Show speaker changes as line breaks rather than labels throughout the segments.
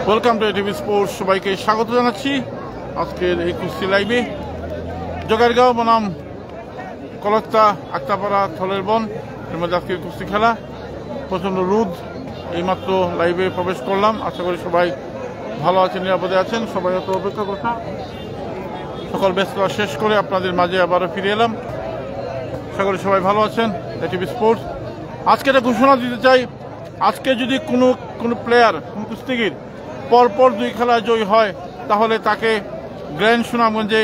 Welcome to ATV sports. সবাইকে স্বাগত জানাচ্ছি আজকের এই কুস্তি লাইভে। জোগাড়গাঁও বনাম কলত্তা আক্তাপাড়া থলের বন এর মধ্যে আজকের কুস্তি খেলা। প্রচণ্ড রোদ, এইমাত্র লাইভে প্রবেশ করলাম। আশা করি সবাই ভালো আছেন, নিরাপদে আছেন। সবাই অত অপেক্ষা করছে, সকল ব্যস্ততা শেষ করে আপনাদের মাঝে আবারও ফিরে এলাম। আশা করি সবাই ভালো আছেন। এটিভি স্পোর্টস আজকে একটা ঘোষণা দিতে চাই। আজকে যদি কোনো প্লেয়ার, কোনো কুস্তিগির পরপর 2 খেলায় জয়ী হয়, তাহলে তাকে গ্র্যান্ড সুনামগঞ্জে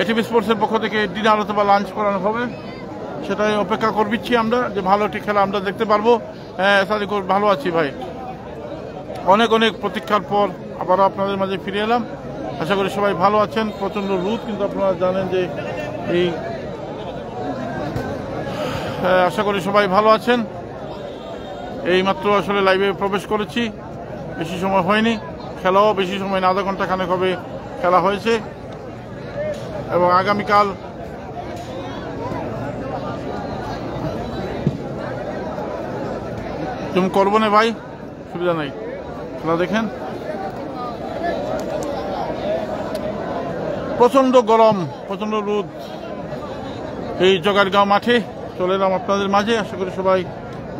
এটিভি স্পোর্টসের পক্ষ থেকে ডিনার অথবা লাঞ্চ করানো হবে। সেটাই অপেক্ষা করবিচ্ছি আমরা, যে ভালো একটি খেলা আমরা দেখতে পারবো। হ্যাঁ সাদিক, ভালো আছি ভাই। অনেক অনেক প্রতীক্ষার পর আবারও আপনাদের মাঝে ফিরে এলাম। আশা করি সবাই ভালো আছেন। প্রচণ্ড রোদ, কিন্তু আপনারা জানেন যে এই আশা করি সবাই ভালো আছেন। এইমাত্র আসলে লাইভে প্রবেশ করেছি, বেশি সময় হয়নি। খেলাও বেশি সময় না, আধা ঘন্টা খানেক হবে খেলা হয়েছে। এবং আগামীকাল তুমি করবো না ভাই, সুবিধা নাই, খেলা দেখেন। প্রচণ্ড গরম, প্রচণ্ড রোদ এই জোগাড়গাঁও মাঠে। চলে এলাম আপনাদের মাঝে। আশা করি সবাই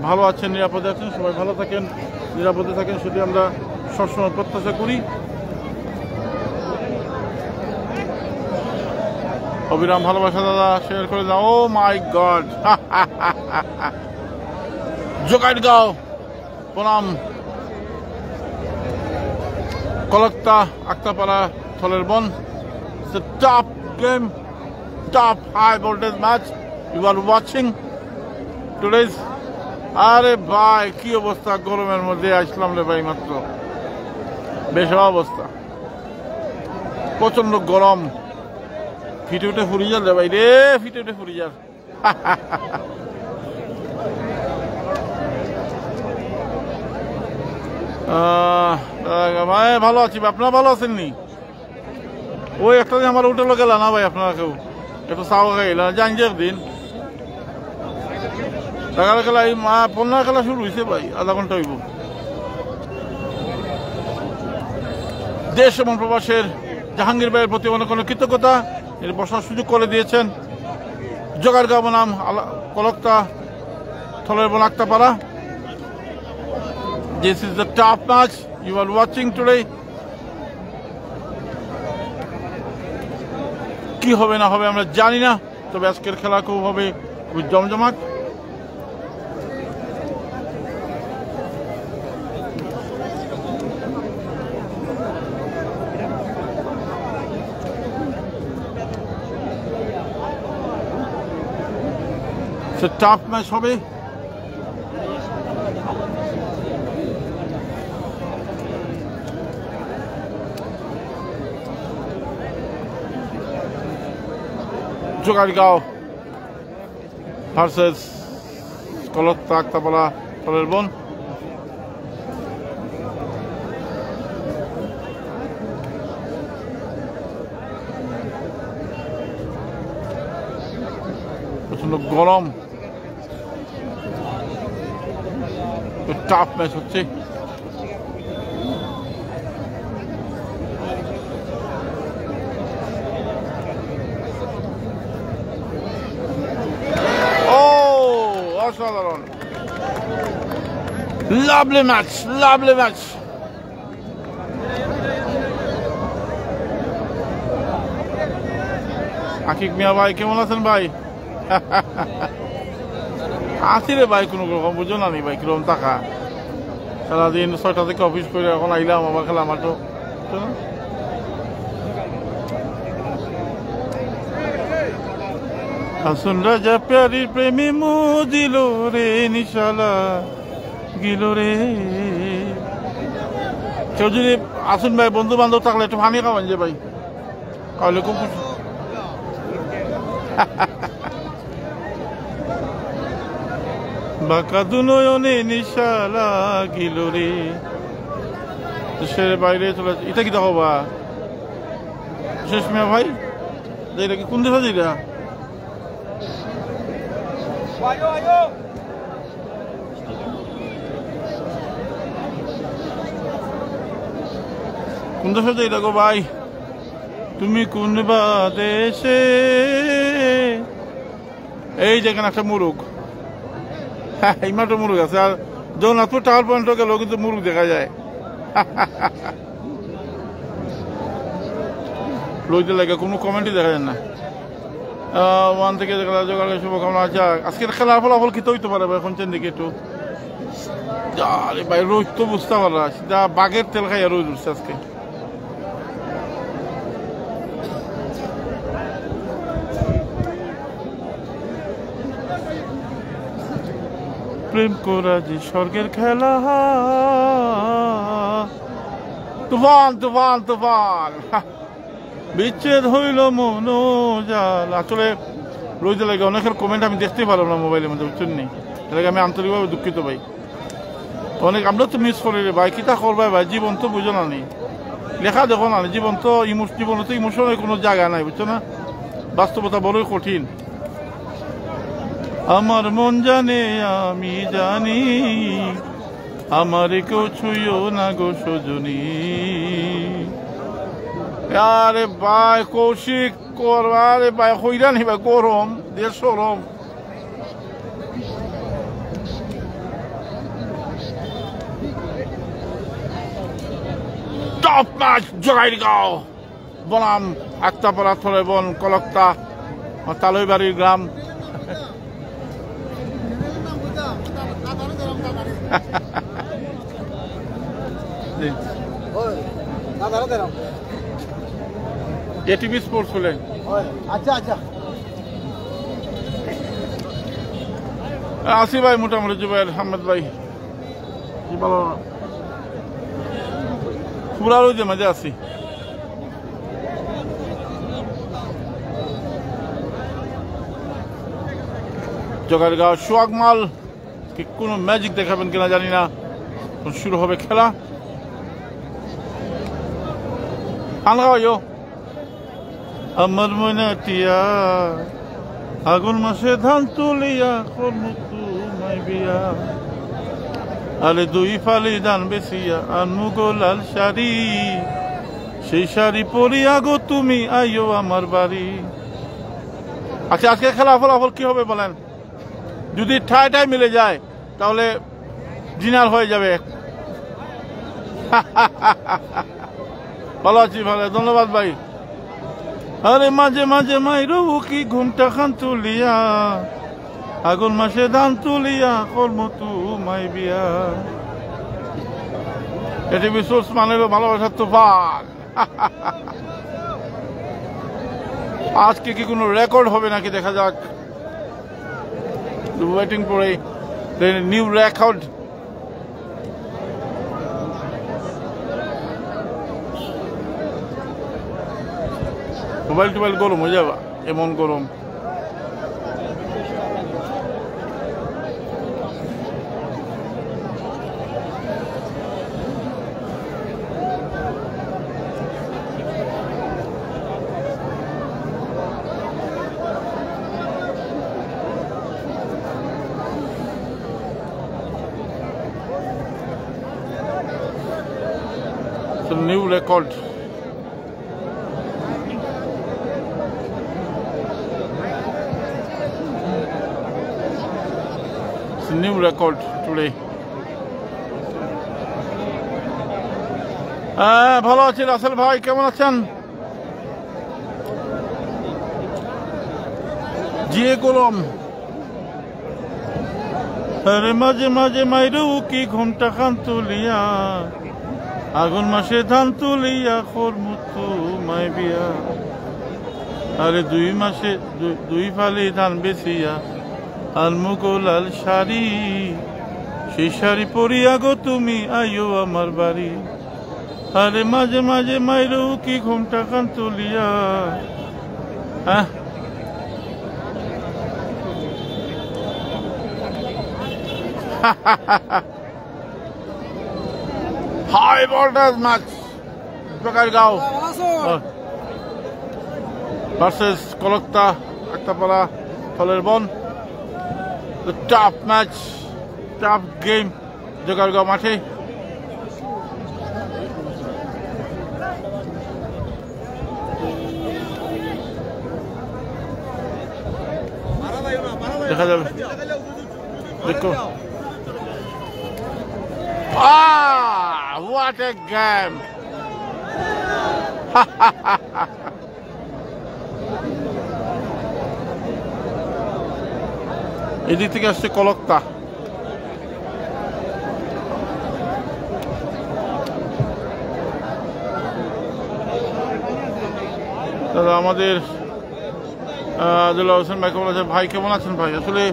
ভালো আছেন, নিরাপদে আছেন। সবাই ভালো থাকেন, নিরাপদে থাকেন, সেটি আমরা সবসময় প্রত্যাশা করি। অবিরাম ভালোবাসা দাদা, শেয়ার করে দাও। ও মাই গড, জোগাড়গাঁও বনাম কলত্তা আক্তাপাড়া থলের বন। It's a top game, top high voltage match. You are watching today's. আরে ভাই কি অবস্থা, গরমের মধ্যে আসলাম রে ভাই, মাত্র বেশ অবস্থা, প্রচন্ড গরম। ফিটে উঠে ফুরি যাল রে ভাই রে, ফিটে উঠে ফুরি যাল। ভাই ভালো আছি, আপনারা ভালো আছেন নি? ওই একটা দিন আমার উঠে গেল না ভাই, আপনারা কেউ একটু চাও খাইল জানজের দিন টাকার খেলা, এই 15 খেলা শুরু হয়েছে ভাই, আধা ঘন্টা হইব। দেশ এবং প্রবাসের জাহাঙ্গীর ভাইয়ের প্রতি অনেক অনেক কৃতজ্ঞতা, এর বসার সুযোগ করে দিয়েছেন। জোগাড়গাঁও বনাম কলত্তা থলের বন আক্তাপাড়া। This is the top match you are watching today. কি হবে না হবে আমরা জানি না, তবে আজকের খেলা খুব হবে খুব জমজমাট। টাফ ম্যাচ হবে। জোগাড়গাঁও ভার্সেস কলত্তা আক্তাপাড়া থলের বন। প্রচন্ড গরম, টাফ ম্যাচ হচ্ছে। অসাধারণ, lovely match, lovely match. Akib Miah ভাই কেমন আছেন ভাই? আছি রে ভাই, কোনো রকম বুঝো না নি ভাই, কিরকম টাকা। সারাদিন 6টা থেকে অফিস করে এখন আইলাম আবার খেলা মাঠও। আসুন রাজা প্যারির প্রেমে মজিল রে, নিশালা গিল রে। কেউ যদি আসুন ভাই, বন্ধু বান্ধব থাকলে একটু পানি খাওয়ান যে ভাই, তাহলে খুব খুশি। বাঁকা দুনয়নে নিশালা গিল রে। দেশের বাইরে চলে, এটা কি দেখো বা শেষ মেয়া ভাই, এটা কি কোন দেশ এটা? কোন দেশে যাই দেখো ভাই, তুমি কোন বা দেশে? এই যেখানে একটা মুরুগ, হ্যাঁ এই মাত্র মুরুগ আছে। আর জগন্নাথপুর টাওয়ার পয়েন্টও গেলেও কিন্তু মুরুগ দেখা যায়। লইতে লাগে কোনো কমেন্টই দেখা যায় না। ওয়ান থেকে জোগাড় শুভকামনা। আচ্ছা আজকের খেলার ফলাফল কি হইতে পারে এখন দিকে একটু? আরে ভাই রোজ তো বুঝতে পারলা, সেটা বাঘের তেল খাইয়া রোজ উঠছে আজকে। প্রেম করা যে স্বর্গের খেলা, তুফান তুফান তুফান, বিচ্ছেদ হইল মনোজাল। আসলে রোজ লাগে অনেকের কমেন্ট আমি দেখতেই পারলাম না মোবাইলের মধ্যে, বুঝছেন নি? এটাকে আমি আন্তরিকভাবে দুঃখিত ভাই। অনেক আমরা তো মিস করি রে ভাই, কিতা করবাই ভাই, জীবন তো বুঝো না নি, লেখা দেখো না, জীবন তো জীবনে তো ইমোশনের কোনো জায়গা নাই, বুঝছো না? বাস্তবতা বড়ই কঠিন। আমার মন জানে আমি জানি, আমার কেউ ছুঁয়ো না গো সজনী। আরে ভাই কৌশিক করবা রে ভাই, হইরা নি ভাই, গরম দেশ গরম। টপ ম্যাচ জগাইগাঁও বনাম আক্তাপাড়া থলেবন কলক্তা তালইবাড়ির গ্রাম। এটিভি স্পোর্টস হলেন। আচ্ছা আচ্ছা আসি ভাই, মোটামুটি জুবাইর আহমেদ ভাই ভালো পুরার ওই যে মাঝে আছি। জগাইগাঁও সোহাগমাল কি কোনো ম্যাজিক দেখাবেন কিনা জানি না। শুরু হবে খেলা। আনগাও আমার মনে টিয়া আগুন মাসে ধান তুলিয়া করমুতু মাই বিয়া, আলে দুই ফালি ধান বেচিয়া আনমু গো লাল শাড়ি, সেই শাড়ি পরিয়া গো তুমি আইও আমার বাড়ি। আচ্ছা আজকে খেলা ফলাফল কি হবে বলেন? যদি ঠায় ঠায় মিলে যায় তাহলে ডিনার হয়ে যাবে। ভালো আছি, ভালো, ধন্যবাদ ভাই। আরে মাঝে মাঝে মাইরো কি ঘুমটা খান তুলিয়া, আগুন মাসে ধান তুলিয়া কর্মতু মাই বিয়া। এটি বিশ্বস মানেরও ভালোবাসার তুফান। আজকে কি কোনো রেকর্ড হবে নাকি দেখা যাক। Waiting for a new record. Mobile টোবাইল গরম হয়ে যাবা, এমন গরম। New record. It's a new record today. ভালো আছি রাসেল ভাই, কেমন আছেন? জিয়ে গরম। আরে মাঝে মাঝে মাইরু কি ঘুমটা খান তুলিয়া, আগুন মাসে ধান তুলিয়া করমুতু মাই বিয়া, আরে দুই মাসে দুই ফালি ধান বেচিয়া আনমু গো লাল শাড়ি, সেই শাড়ি পরিয়া গো তুমি আইও আমার বাড়ি। আরে মাঝে মাঝে মাইরু কি ঘুমটা খান তুলিয়া। হ্যাঁ high voltage match Jagaigaon versus কলক্তা আক্তাপাড়া থলেরবন। Tough match, tough game Jagaigaon মাঠে। দেখা যাবে দেখো what a game এদিক থেকে আসছে কলক্তা দাদা আমাদের হোসেন ভাই কেমন আছেন ভাই কেমন আছেন ভাই আসলে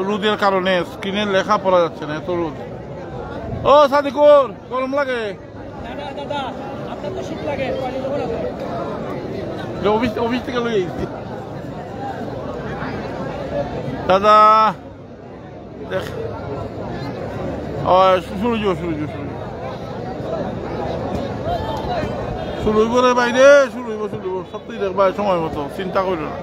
রোদের কারণে স্ক্রিনের লেখা পড়া যাচ্ছে না এত রোদ ও সাদিকুর গরম লাগে অফিস থেকে লই দাদা দেখ শুরু হইব রে বাইরে শুরু হইব সত্যি দেখবা সময় মতো চিন্তা করিল না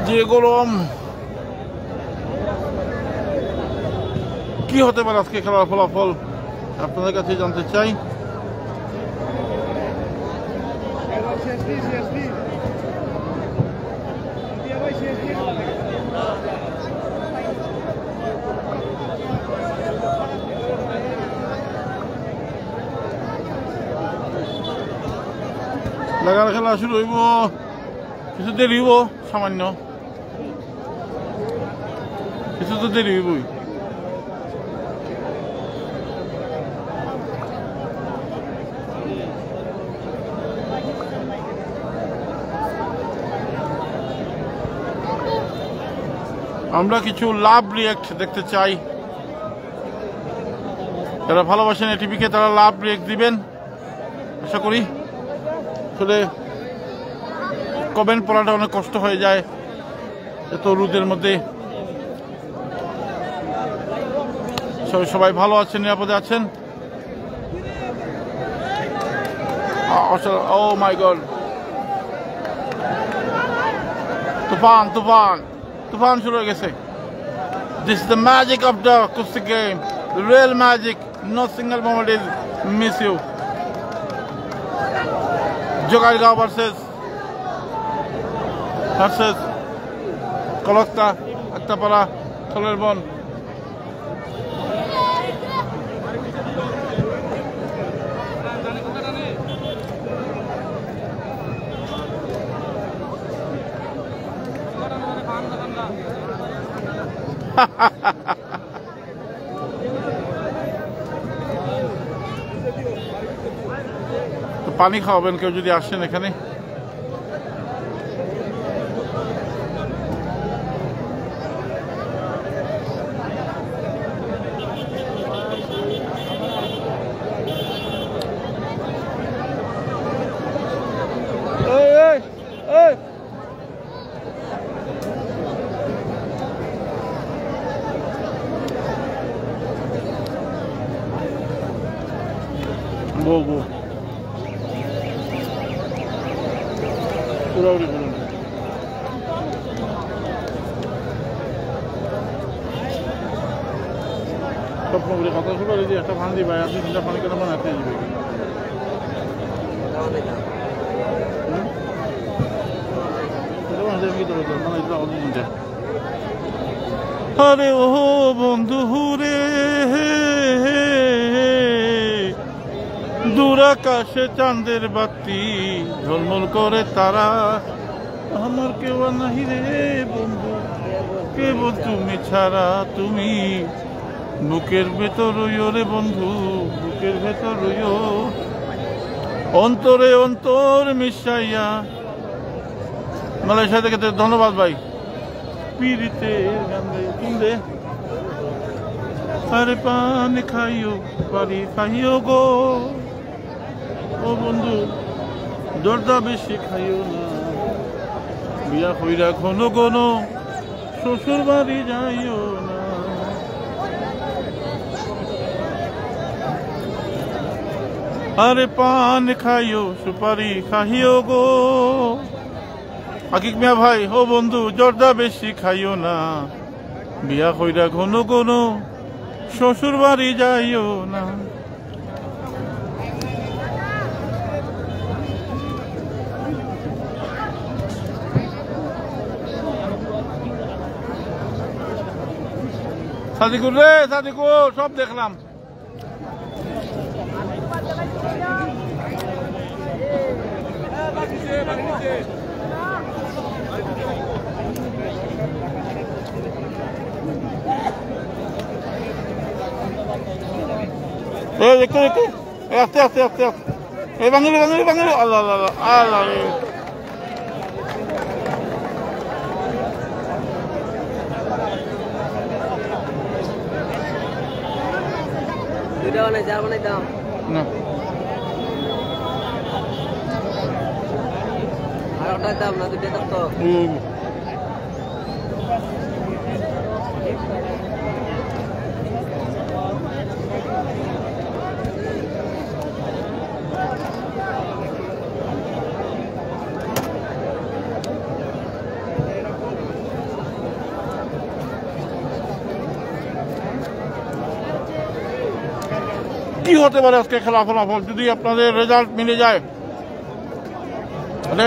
যে গরম কি হতে পারে আজকে খেলার ফলাফল আপনাদের কাছে জানতে চাই লাগার খেলা শুরু হইব কিছু দেরি হইব সামান্য কিছু তো দেরি হইবই আমরা কিছু লাভ রিয়েক্ট দেখতে চাই যারা ভালোবাসেন এটিভিকে তারা লাভ রিয়েক্ট দিবেন আশা করি আসলে কমেন্ট পড়াটা অনেক কষ্ট হয়ে যায় এত রোদের মধ্যে সবাই ভালো আছেন নিরাপদে আছেন ও মাই গড তুফান শুরু হয়ে গেছে This is the magic of the Kusti game, the real magic. No single moment is miss you. Jogargaon versus Kolokta, Aktapara, Tholerbon. পানি খাওয়াবেন কেউ যদি আসেন এখানে বলবো পুরোপুরি বলুন স্বপ্ন করে কথা শুরু করে যে একটা ফান দিবা আপনি চিন্তা পানি কেন মনে হাতে আসবে আরে ও বন্ধু রে দূর আকাশে চাঁদের বাতি ঝলমল করে তারা আমার কেউ নাহি রে বন্ধু কেবল তুমি ছাড়া তুমি বুকের ভেতর রইও রে বন্ধু বুকের ভেতর রইও অন্তরে অন্তর মিশাইয়া মালয়েশিয়া থেকে ধন্যবাদ ভাই পিড়িতে গান কিনবে আরে পানি খাইও পারি খাইও গো ও বন্ধু দরদা বেশি খাইও না বিয়া হইরা ঘন ঘন শ্বশুর বাড়ি যাইও না আরে পান খাইও সুপারি খাইও গো আকিক মিয়া ভাই ও বন্ধু জর্দা বেশি খাইও না বিয়া কইরা ঘন ঘন শ্বশুর বাড়ি যাইও না। সাদিকুর রে, সাদিকুর সব দেখলাম। আস্তে আস্তে আস্তে আস্তে এই বাঙালি বাঙালি বাঙালি আল্লাহ আল্লাহ আল্লাহ। না
দাম না দুটো দাম তো
কি হতে পারে আজকে খেলা ফলাফল যদি আপনাদের রেজাল্ট মিলে যায়?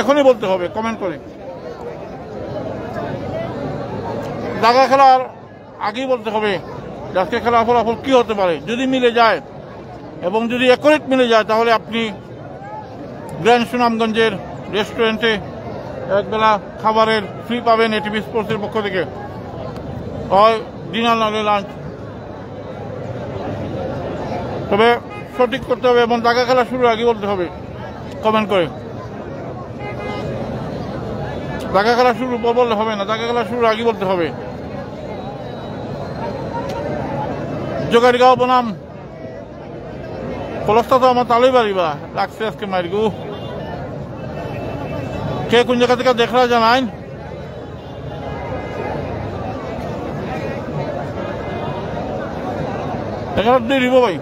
এখনই বলতে হবে কমেন্ট করে। দাগা খেলার আগেই বলতে হবে আজকে খেলা ফলাফল কি হতে পারে। যদি মিলে যায় এবং যদি অ্যাকুরেট মিলে যায় তাহলে আপনি গ্র্যান্ড সুনামগঞ্জের রেস্টুরেন্টে একবেলা খাবারের ফ্রি পাবেন এটিভি স্পোর্টসের পক্ষ থেকে, হয় ডিনার নাহলে লাঞ্চ। তবে সঠিক করতে হবে এবং দাগা খেলা শুরুর আগে বলতে হবে কমেন্ট করে। দাগা খেলা শুরুর পর বললে হবে না, দাগা খেলা শুরুর আগে বলতে হবে। জোগাড়গাঁও বনাম কলস্তা তো আমার তালই বাড়িবা লাগছে আজকে মাইরগু। কে কোন জায়গা থেকে দেখা জানাই? এখানে দিয়ে দিব ভাই।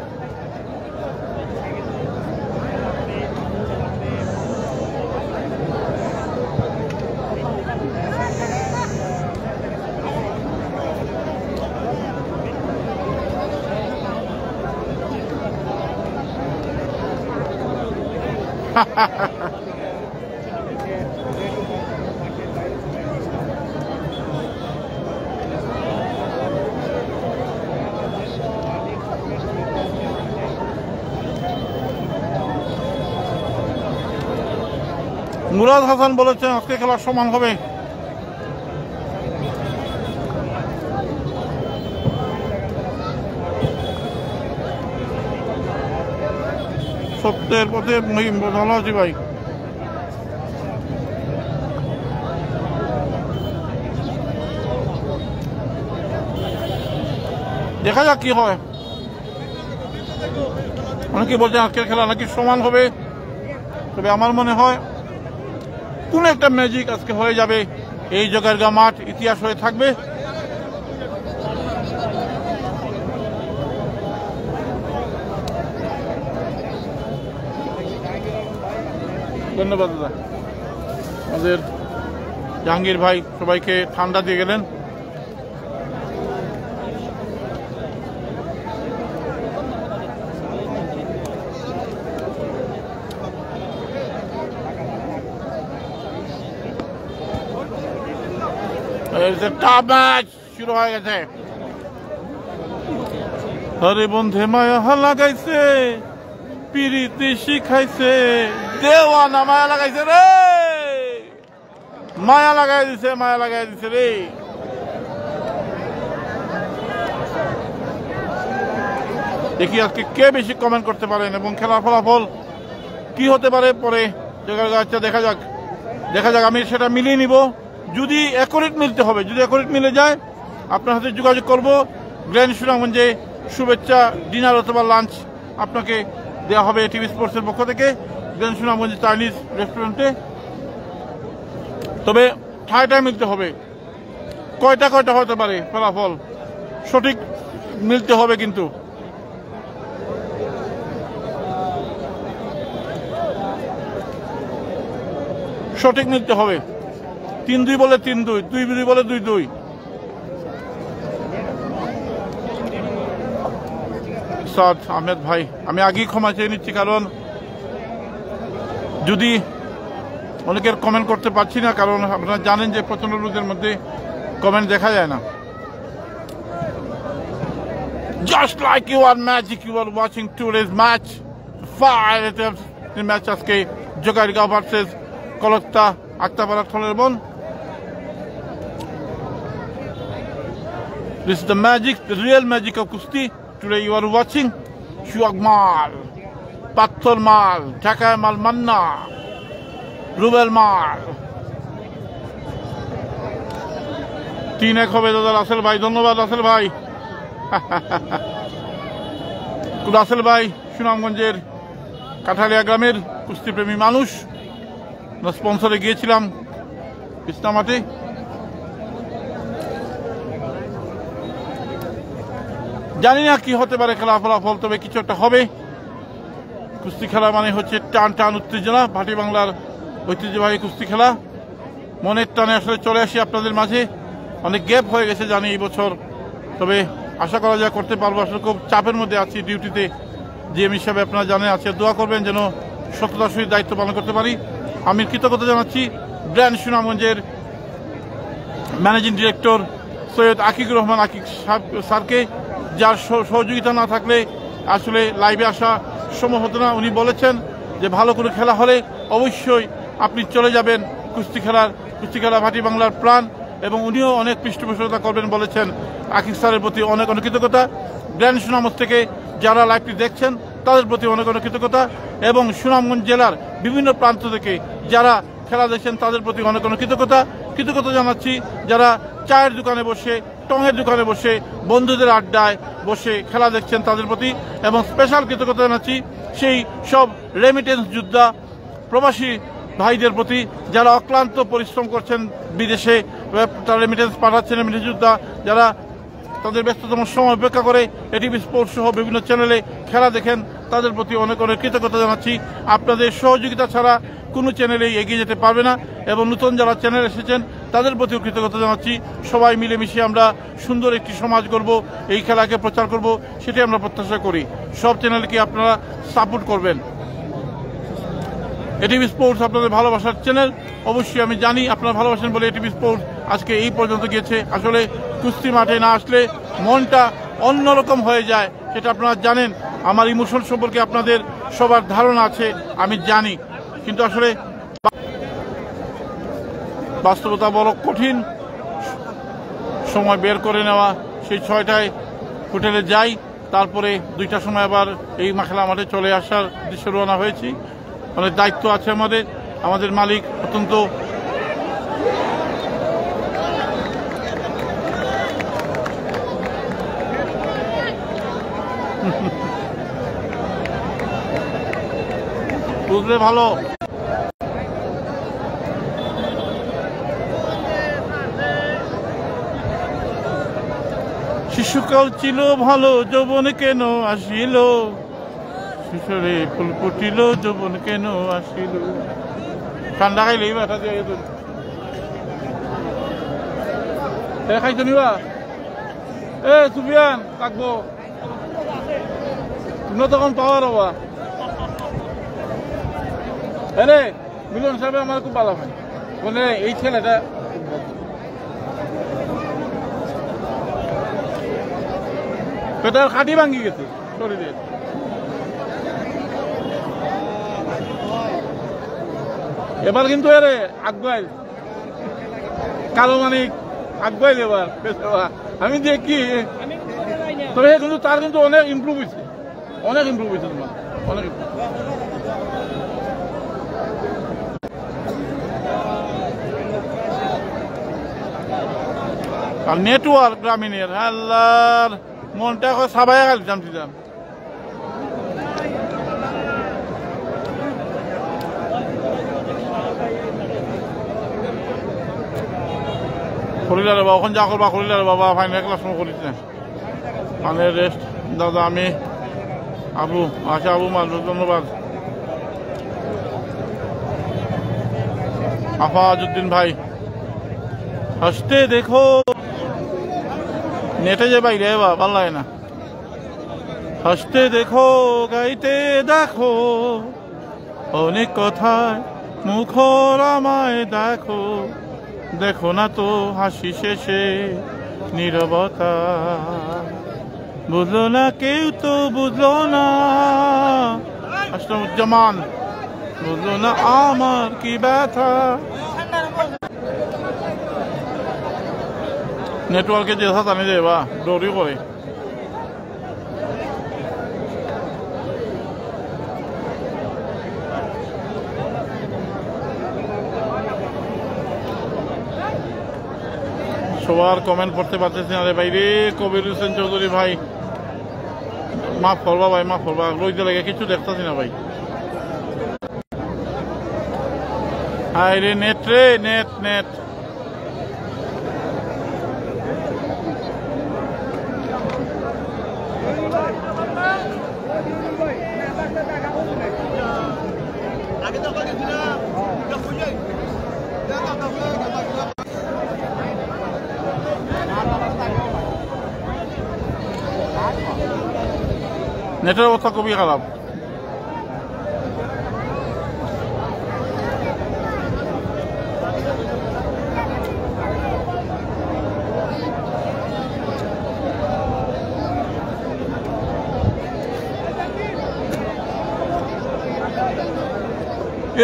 মুরাদ হাসান বলেছেন আজকে খেলার সমান হবে। সত্যের পথে ভালো আছি ভাই। দেখা যাক কি হয়। অনেকে বলছেন আজকের খেলা নাকি সমান হবে, তবে আমার মনে হয় কোন একটা ম্যাজিক আজকে হয়ে যাবে। এই জোগাড়গাঁও মাঠ ইতিহাস হয়ে থাকবে। ধন্যবাদ দাদা। আমাদের জাহাঙ্গীর ভাই সবাইকে ঠান্ডা দিয়ে গেলেন। শুরু হয়ে গেছে। হরে বন্ধে মায়া লাগাইছে, পিরিতি শিখাইছে, দেওয়ানা মায়া লাগাইছে রে, মায়া লাগাই দিছে, মায়া লাগাই দিছে রে। দেখি আজকে কে বেশি কমেন্ট করতে পারেন এবং খেলার ফলাফল কি হতে পারে পরে দেখা যাক, দেখা যাক। আমি সেটা মিলিয়ে নিব। যদি অ্যাকুরেট মিলতে হবে, যদি অ্যাকুরেট মিলে যায় আপনার সাথে যোগাযোগ করব। গ্র্যান্ড সুনামগঞ্জে শুভেচ্ছা ডিনার অথবা লাঞ্চ আপনাকে দেওয়া হবে টিভি স্পোর্টসের পক্ষ থেকে গ্র্যান্ড সুনামগঞ্জে চাইনিজ রেস্টুরেন্টে। তবে ঠাইটা মিলতে হবে। কয়টা কয়টা হতে পারে ফলাফল সঠিক মিলতে হবে, কিন্তু সঠিক মিলতে হবে। 3-2 বলে 3-2, 2-2 বলে 2-2। উস্তাদ আহমেদ ভাই, আমি আগেই ক্ষমা চেয়ে নিচ্ছি, কারণ যদি অনেকের কমেন্ট করতে পারছি না, কারণ আপনারা জানেন যে প্রচন্ড রোদের মধ্যে কমেন্ট দেখা যায় না। Just like you are magic, you are watching today's match. Fire match আজকে জোগাড়গাঁও ভার্সেস কলকাতা আক্তাপাড়া থলের বন। This is the magic, the real magic of Kusti. Today you are watching Shuag Mal, Patthor Mal, Thakay Mal Manna, Rubel Mal। 3-1 হবে দাদা রাসেল ভাই, ধন্যবাদ রাসেল ভাই। রাসেল ভাই সুনামগঞ্জের কাঠালিয়া গ্রামের কুস্তিপ্রেমী মানুষ, স্পন্সরে গিয়েছিলাম ইসলামাতে। জানি না কি হতে পারে খেলা ফলাফল, তবে কিছু একটা হবে। কুস্তি খেলা মানে হচ্ছে টান টান উত্তেজনা, ভাটি বাংলার ঐতিহ্যবাহী কুস্তি খেলা। মনের টানে আসলে চলে আসি আপনাদের মাঝে। অনেক গ্যাপ হয়ে গেছে জানি এই বছর, তবে আশা করা যায় করতে পারবো। আসলে খুব চাপের মধ্যে আছি ডিউটিতে, জিএম হিসাবে আপনারা জানেন আছে। দোয়া করবেন যেন সততার সহিত দায়িত্ব পালন করতে পারি। আমি কৃতজ্ঞতা জানাচ্ছি ব্র্যান্ড সুনামগঞ্জের ম্যানেজিং ডিরেক্টর সৈয়দ আকিকুর রহমান আকিক স্যারকে, যার সহযোগিতা না থাকলে আসলে লাইভে আসা সম্ভব হতো না। উনি বলেছেন যে ভালো করে খেলা হলে অবশ্যই আপনি চলে যাবেন কুস্তি খেলা ভাটি বাংলার প্রাণ, এবং উনিও অনেক পৃষ্ঠপোষকতা করবেন বলেছেন। আকিক স্যারের প্রতি অনেক অনেক কৃতজ্ঞতা। গ্র্যান্ড সুনামগঞ্জ থেকে যারা লাইভটি দেখছেন তাদের প্রতি অনেক অনেক কৃতজ্ঞতা, এবং সুনামগঞ্জ জেলার বিভিন্ন প্রান্ত থেকে যারা খেলা দেখছেন তাদের প্রতি অনেক অনেক কৃতজ্ঞতা জানাচ্ছি। যারা চায়ের দোকানে বসে, টঙের দোকানে বসে, বন্ধুদের আড্ডায় বসে খেলা দেখছেন তাদের প্রতি, এবং স্পেশাল কৃতজ্ঞতা জানাচ্ছি সেই সব রেমিটেন্স যোদ্ধা প্রবাসী ভাইদের প্রতি যারা অক্লান্ত পরিশ্রম করছেন বিদেশে, তারা রেমিটেন্স পাঠাচ্ছেন। রেমিটেন্স যোদ্ধা যারা তাদের ব্যস্ততম সময় উপেক্ষা করে এটিভি স্পোর্টস সহ বিভিন্ন চ্যানেলে খেলা দেখেন, তাদের প্রতি অনেক অনেক কৃতজ্ঞতা জানাচ্ছি। আপনাদের সহযোগিতা ছাড়া কোনো চ্যানেলেই এগিয়ে যেতে পারবে না, এবং নতুন যারা চ্যানেল এসেছেন তাদের প্রতিও কৃতজ্ঞতা জানাচ্ছি। সবাই মিলেমিশে আমরা সুন্দর একটি সমাজ করব, এই খেলাকে প্রচার করব, সেটাই আমরা প্রত্যাশা করি। সব চ্যানেলকে আপনারা সাপোর্ট করবেন। এটিভি স্পোর্টস আপনাদের ভালোবাসার চ্যানেল, অবশ্যই আমি জানি আপনারা ভালোবাসেন বলে এটিভি স্পোর্টস আজকে এই পর্যন্ত গিয়েছে। আসলে কুস্তি মাঠে না আসলে মনটা অন্যরকম হয়ে যায়, সেটা আপনারা জানেন। আমার ইমোশন সম্পর্কে আপনাদের সবার ধারণা আছে, আমি জানি, কিন্তু আসলে বাস্তবতা বড় কঠিন। সময় বের করে নেওয়া, সেই 6টায় হোটেলে যাই, তারপরে 2টার সময় আবার এই খেলা মাঠে চলে আসার উদ্দেশ্যে রওনা হয়েছি। অনেক দায়িত্ব আছে আমাদের মালিক অত্যন্ত বুঝলে ভালো। শিশুকাল ছিল ভালো, যৌবন কেন আসিল, শিশুরে ফুল ফুটিল, যৌবন কেন আসিল। ঠান্ডা খাইলে মাথা দিয়ে খাইতো নিবা। সুফিয়ান থাকবো, তুমি তখন পাওয়ার হবা। আরে মিলন সাহেব আমার খুব ভালো হয়, বলে এই ছেলেটা পেটার খাটি ভাঙ্গি গেছে শরীরে। এবার কিন্তু এরে আগুয়াইল কালো মানিক আগুয়াইল এবার আমি দেখি। তবে কিন্তু তার কিন্তু অনেক ইমপ্রুভ হয়েছে, তোমার অনেক। আর নেটওয়ার্ক গ্রামীণের আল্লাহর মনটা সাবাই গেলাম দিতাম। খরিলার বাবা ওখান যা করবা, খরিলার বাবা ফাইনাল ক্লাস করিস না, মানে রেস্ট দাদা। আমি আবু আচ্ছা আবু মাল ধন্যবাদ। আফাজউদ্দিন ভাই হাসতে দেখো, নেটে যে বাইরে ভাল লাগে না। হাসতে দেখো, গাইতে দেখো, অনেক কথায় মুখর আমায় দেখো, দেখো না তো হাসি শেষে নীরবতা। বুঝলো না কেউ তো বুঝলো না, আশরাফুজ্জামান বুঝলো না আমার কি ব্যথা। নেটওয়ার্কে যে জানি দে বা দৌড়ি করে সবার কমেন্ট পড়তে পারতেছি না রে ভাই রে। কবির হোসেন চৌধুরী ভাই মাফ করবা ভাই, মাফ করবা, রইতে লাগে কিছু দেখতেছি না ভাই। হাই রে নেট রে, নেট নেট। নেটের অবস্থা খুবই খারাপ।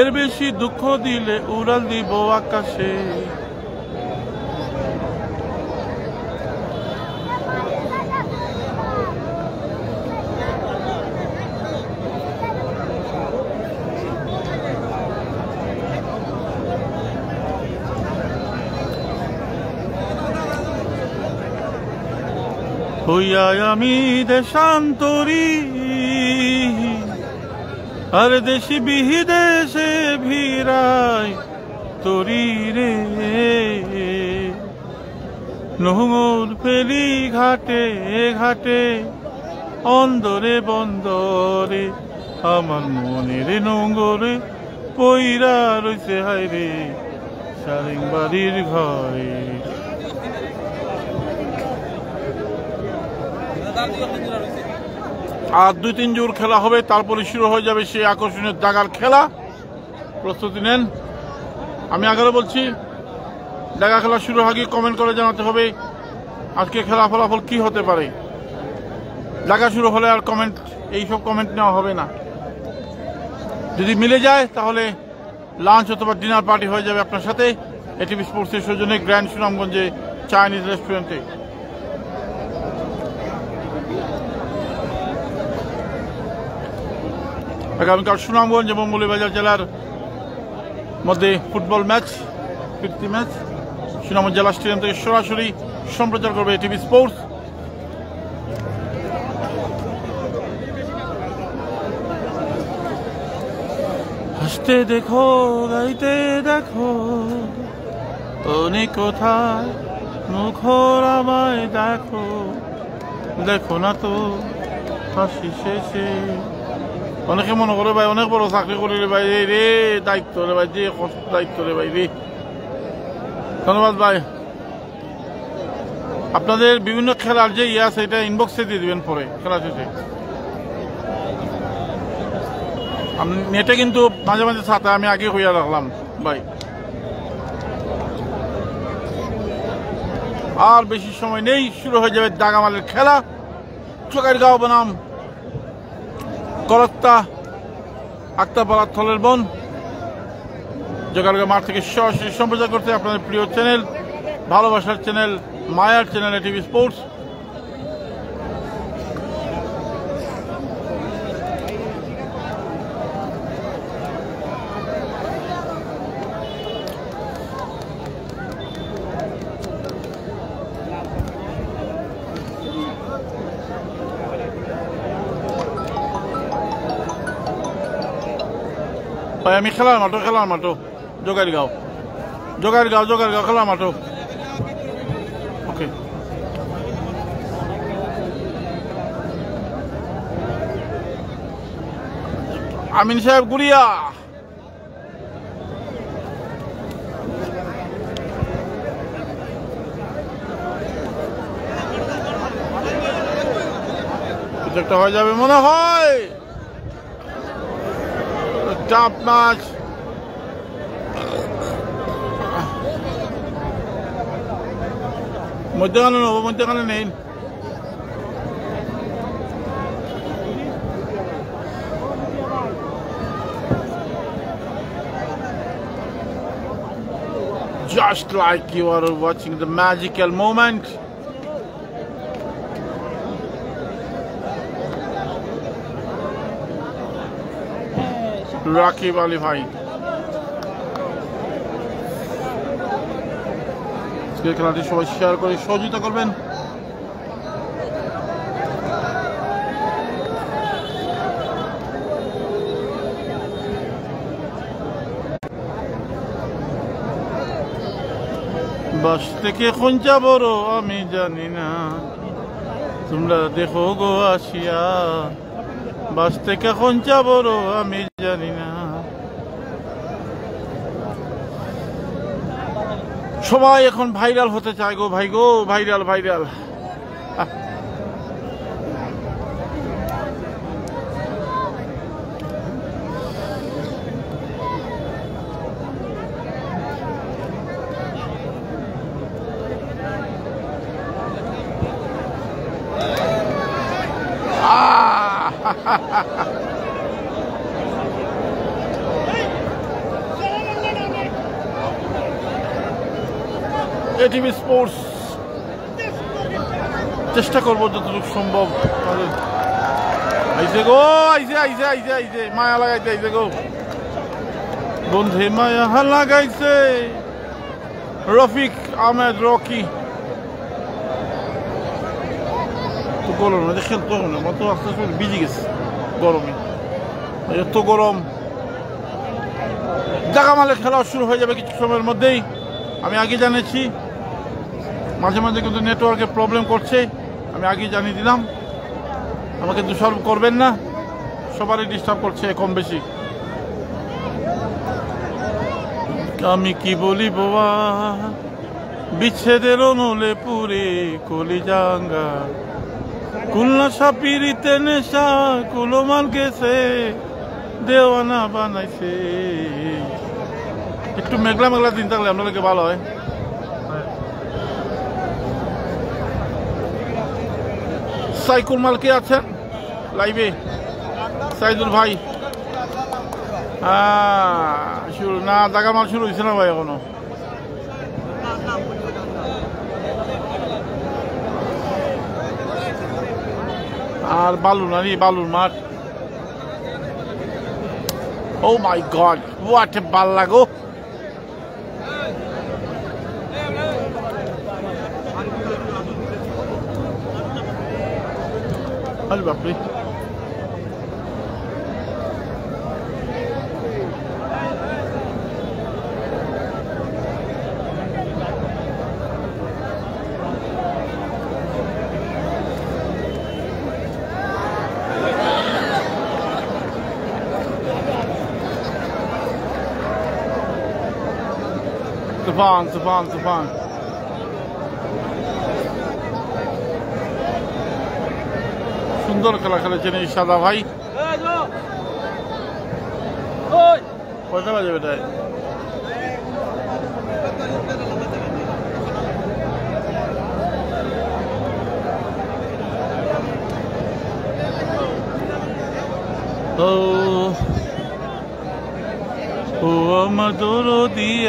এর বেশি দুঃখ দিলে উড়াল দিব আকাশে। হইয়া আমি দেশান্তরী, আর দেশি বিদেশে ভিড়াই তরি রে। নোঙর ফেরি ঘাটে ঘাটে, অন্দরে বন্দরে, আমার মনের নোঙরে পইরা রইছে হায় রে সারেং বাড়ির ঘরে। আর 2-3 জোর খেলা হবে, তারপরে শুরু হয়ে যাবে সেই আকর্ষণীয় দাগার খেলা। প্রস্তুতি নেন। আমি আগে বলছি, দাগা খেলা শুরু আগে কমেন্ট করে জানাতে হবে আজকে খেলা ফলাফল কি হতে পারে। দাগা শুরু হলে আর কমেন্ট, এইসব কমেন্ট নেওয়া হবে না। যদি মিলে যায় তাহলে লাঞ্চ অথবা ডিনার পার্টি হয়ে যাবে আপনার সাথে এটিভি স্পোর্টসের সৌজন্যে গ্র্যান্ড সুনামগঞ্জে চাইনিজ রেস্টুরেন্টে। আগামীকাল সুনামগঞ্জ এবং মৌলভীবাজার জেলার মধ্যে ফুটবল ম্যাচ, প্রীতি ম্যাচ সুনামগঞ্জ জেলা স্টেডিয়াম থেকে সরাসরি সম্প্রচার করবে এটিভি স্পোর্টস। হাসতে দেখো, গাইতে দেখো, অনেক কোথায় মুখর আমায় দেখো, দেখো না তো হাসি শেষে। অনেকে মনে করে ভাই অনেক বড় চাকরি করে রে ভাই রে, দায়িত্ব রে ভাই, যে কষ্ট দায়িত্ব রে ভাই রে। ধন্যবাদ ভাই। আপনাদের বিভিন্ন খেলার যে ইয়ে আছে এটা ইনবক্সে দিয়ে দিবেন পরে খেলা শেষে। নেটে কিন্তু মাঝে মাঝে ছাতা আমি আগে হইয়া রাখলাম ভাই। আর বেশি সময় নেই, শুরু হয়ে যাবে দাগামালের খেলা। চোখাইরগাঁও বনাম কলত্তা আক্তাপাড়া থলের বন। জোগাড়গাঁও মাঠ থেকে সরাসরি সম্প্রচার করতে আপনাদের প্রিয় চ্যানেল, ভালোবাসার চ্যানেল, মায়ার চ্যানেল এটিভি স্পোর্টস। ভাই আমি খেলার মাঠো জোগাড়গাঁও খেলার মাঠো। ওকে, আমিন সাহেব গুড়িয়া। একটা হয়ে যাবে মনে হয়। Tough match. মধ্যখানে নেবো, মধ্যখানে নেই। Just like you are watching the magical moment. Rakib Ali ভাই, খেলাটি সবাই শেয়ার করে সহযোগিতা করবেন। বাস থেকে খঞ্চা বড় আমি জানি না, তোমরা দেখো গো আসিয়া। বাস থেকে খঞ্চা বড় আমি জানি না। সবাই এখন ভাইরাল হতে চায় গো ভাই গো, ভাইরাল ভাইরাল। এটিভি স্পোর্টস চেষ্টা করবো যতটুকু সম্ভব। আইসে গো, আইসে আইসে আইসে আইসে মায়া লাগাইতে আইসে গো বন্ধে, মায়া লাগাইছে রফিক আহমেদ রকি। তো গরম না, খেলতে হবে না, আমার তো আস্তে আস্তে ভিজে গেছে গরমে। এত গরম, জাগামালের খেলা শুরু হয়ে যাবে কিছু সময়ের মধ্যেই। আমি আগে জানিয়েছি, মাঝে মাঝে কিন্তু নেটওয়ার্কের প্রবলেম করছে, আমি আগেই জানিয়ে দিলাম। আমাকে দোষারোপ করবেন না, সবারই ডিস্টার্ব করছে কম বেশি। আমি কি বলি বাবা, বিচ্ছেদের নলে পুরে কলিজাঙ্গা, কুলনা সাপিরিতে নেশা কুলোমান গেছে, দেওয়ানা বানাইছে। একটু মেঘলা মেঘলা দিন থাকলে আপনাদেরকে ভালো হয়। সাইকুল মালকে আছেন লাইভে, সাইদুল ভাই। শুরু না, দাগা মাল শুরু হয়েছে না ভাই এখনো। আর বালু নারি, বালুর মাঠ। ও মাই গড, হোয়াট এ বাল লাগো। আরে বাপরে, তুফান তুফান তুফান। সুন্দর খেলা খেলেছেন এই সাদা ভাই। কয়টা বাজে বেটায়?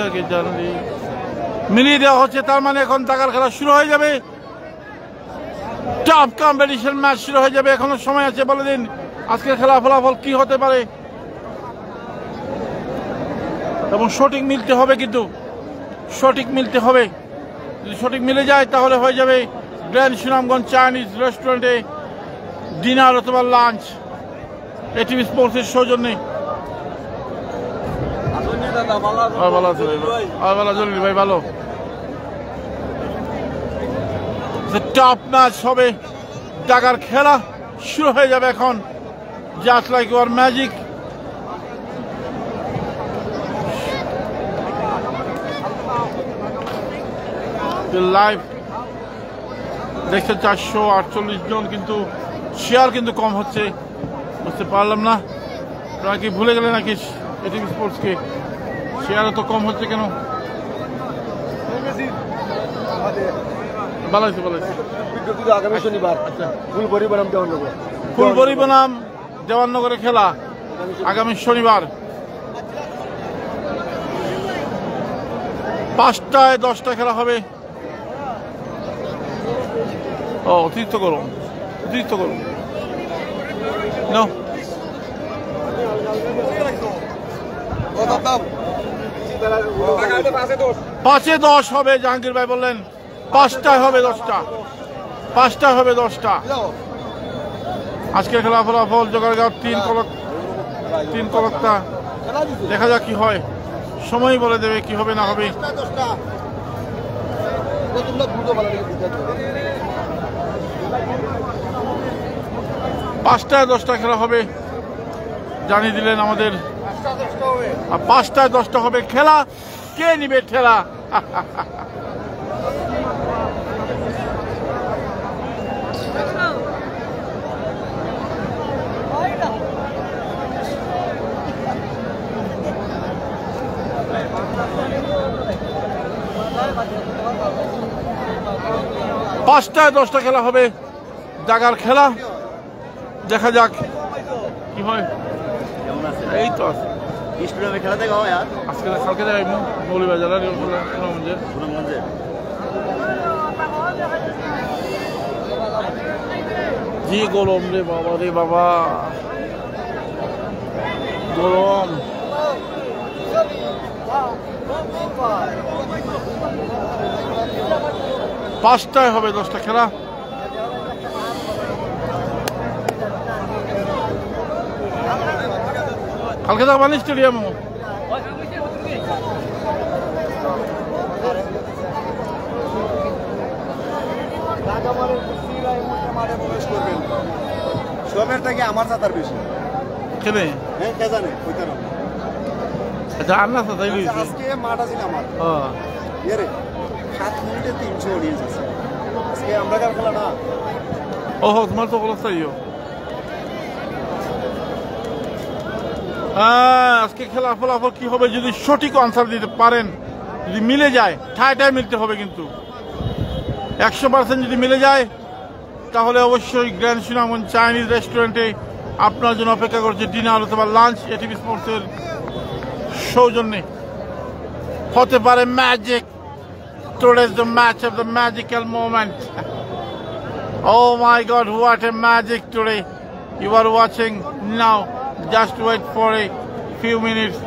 আগে জানলি মিলিয়ে দেওয়া হচ্ছে, তার মানে এখন টাকার খেলা শুরু হয়ে যাবে। টাফ কম্পিটিশন ম্যাচ শুরু হয়ে যাবে, এখনো সময় আছে। বলে দিন আজকের খেলা ফলাফল কি হতে পারে, এবং সঠিক মিলতে হবে, কিন্তু সঠিক মিলতে হবে। যদি সঠিক মিলে যায় তাহলে হয়ে যাবে গ্র্যান্ড সুনামগঞ্জ চাইনিজ রেস্টুরেন্টে ডিনার অথবা লাঞ্চ, এটিভি স্পোর্টসের সৌজন্যে। ভালো আছে ভাই, ভালো। টপ ম্যাচ হবে, টাকার খেলা শুরু হয়ে যাবে এখন। Just like your magic. Live দেখছেন 448 জন, কিন্তু শেয়ার কিন্তু কম হচ্ছে, বুঝতে পারলাম না। আপনারা কি ভুলে গেলেন নাকি এটিভি স্পোর্টসকে? শেয়ার তো কম হচ্ছে কেন? ভালো আছে, ভালো আছে।
আগামী শনিবার ফুলবরি বনাম দেওয়ানগর,
ফুলবরি বনাম দেওয়ানগরে খেলা আগামী শনিবার 5টায় 10টা খেলা হবে। ও অতিরিক্ত গরম, অতিরিক্ত গরম। 5-এ 10 হবে, জাহাঙ্গীর ভাই বললেন 5টায় হবে 10টা, 5টায় হবে 10টা। আজকের খেলা ফলাফল জোগাড়গাঁও 3 কলকতা। দেখা যাক কি হয়, সময় বলে দেবে কি হবে না হবে। 5টায় 10টা খেলা হবে জানিয়ে দিলেন আমাদের। 5টায় 10টা হবে খেলা। কে নিবে ঠেলা? পাঁচটায় 10টা খেলা হবে, জাগার খেলা। দেখা যাক কি হয়। এই তো আছে
খেলা দেখা হয় আর
আজকে কালকে যাই মৌলিবাজার সুনামগঞ্জের। যে গরম রে বাবা, রে বাবা গরম। 5টায় হবে 10টা খেলা। কালকে যাবেন স্টেডিয়াম?
আমার সাঁতার বেশি
খেলে
কে জানে ওই কারণে।
আচ্ছা আর না তাই
আজকে মাঠ আছে আমার 7 মিনিটে 300 অডিয়েন্স আছে। আজকে আমরা কার খেলা না।
ওহো তোমার তো অবস্থাইও। আজকে খেলার ফলাফল কি হবে যদি সঠিক আনসার দিতে পারেন, যদি মিলে যায়, ঠায় মিলতে হবে কিন্তু 100% যদি মিলে যায় তাহলে অবশ্যই গ্র্যান্ড সুনামগঞ্জ চাইনিজ রেস্টুরেন্টে আপনার জন্য অপেক্ষা করছে ডিনার অথবা লাঞ্চ এটিভি স্পোর্টসের সৌজন্যে। হতে পারে magic. Today is the match of the magical moment. Oh my God, what a magic today. You are watching now. Just wait for a few minutes.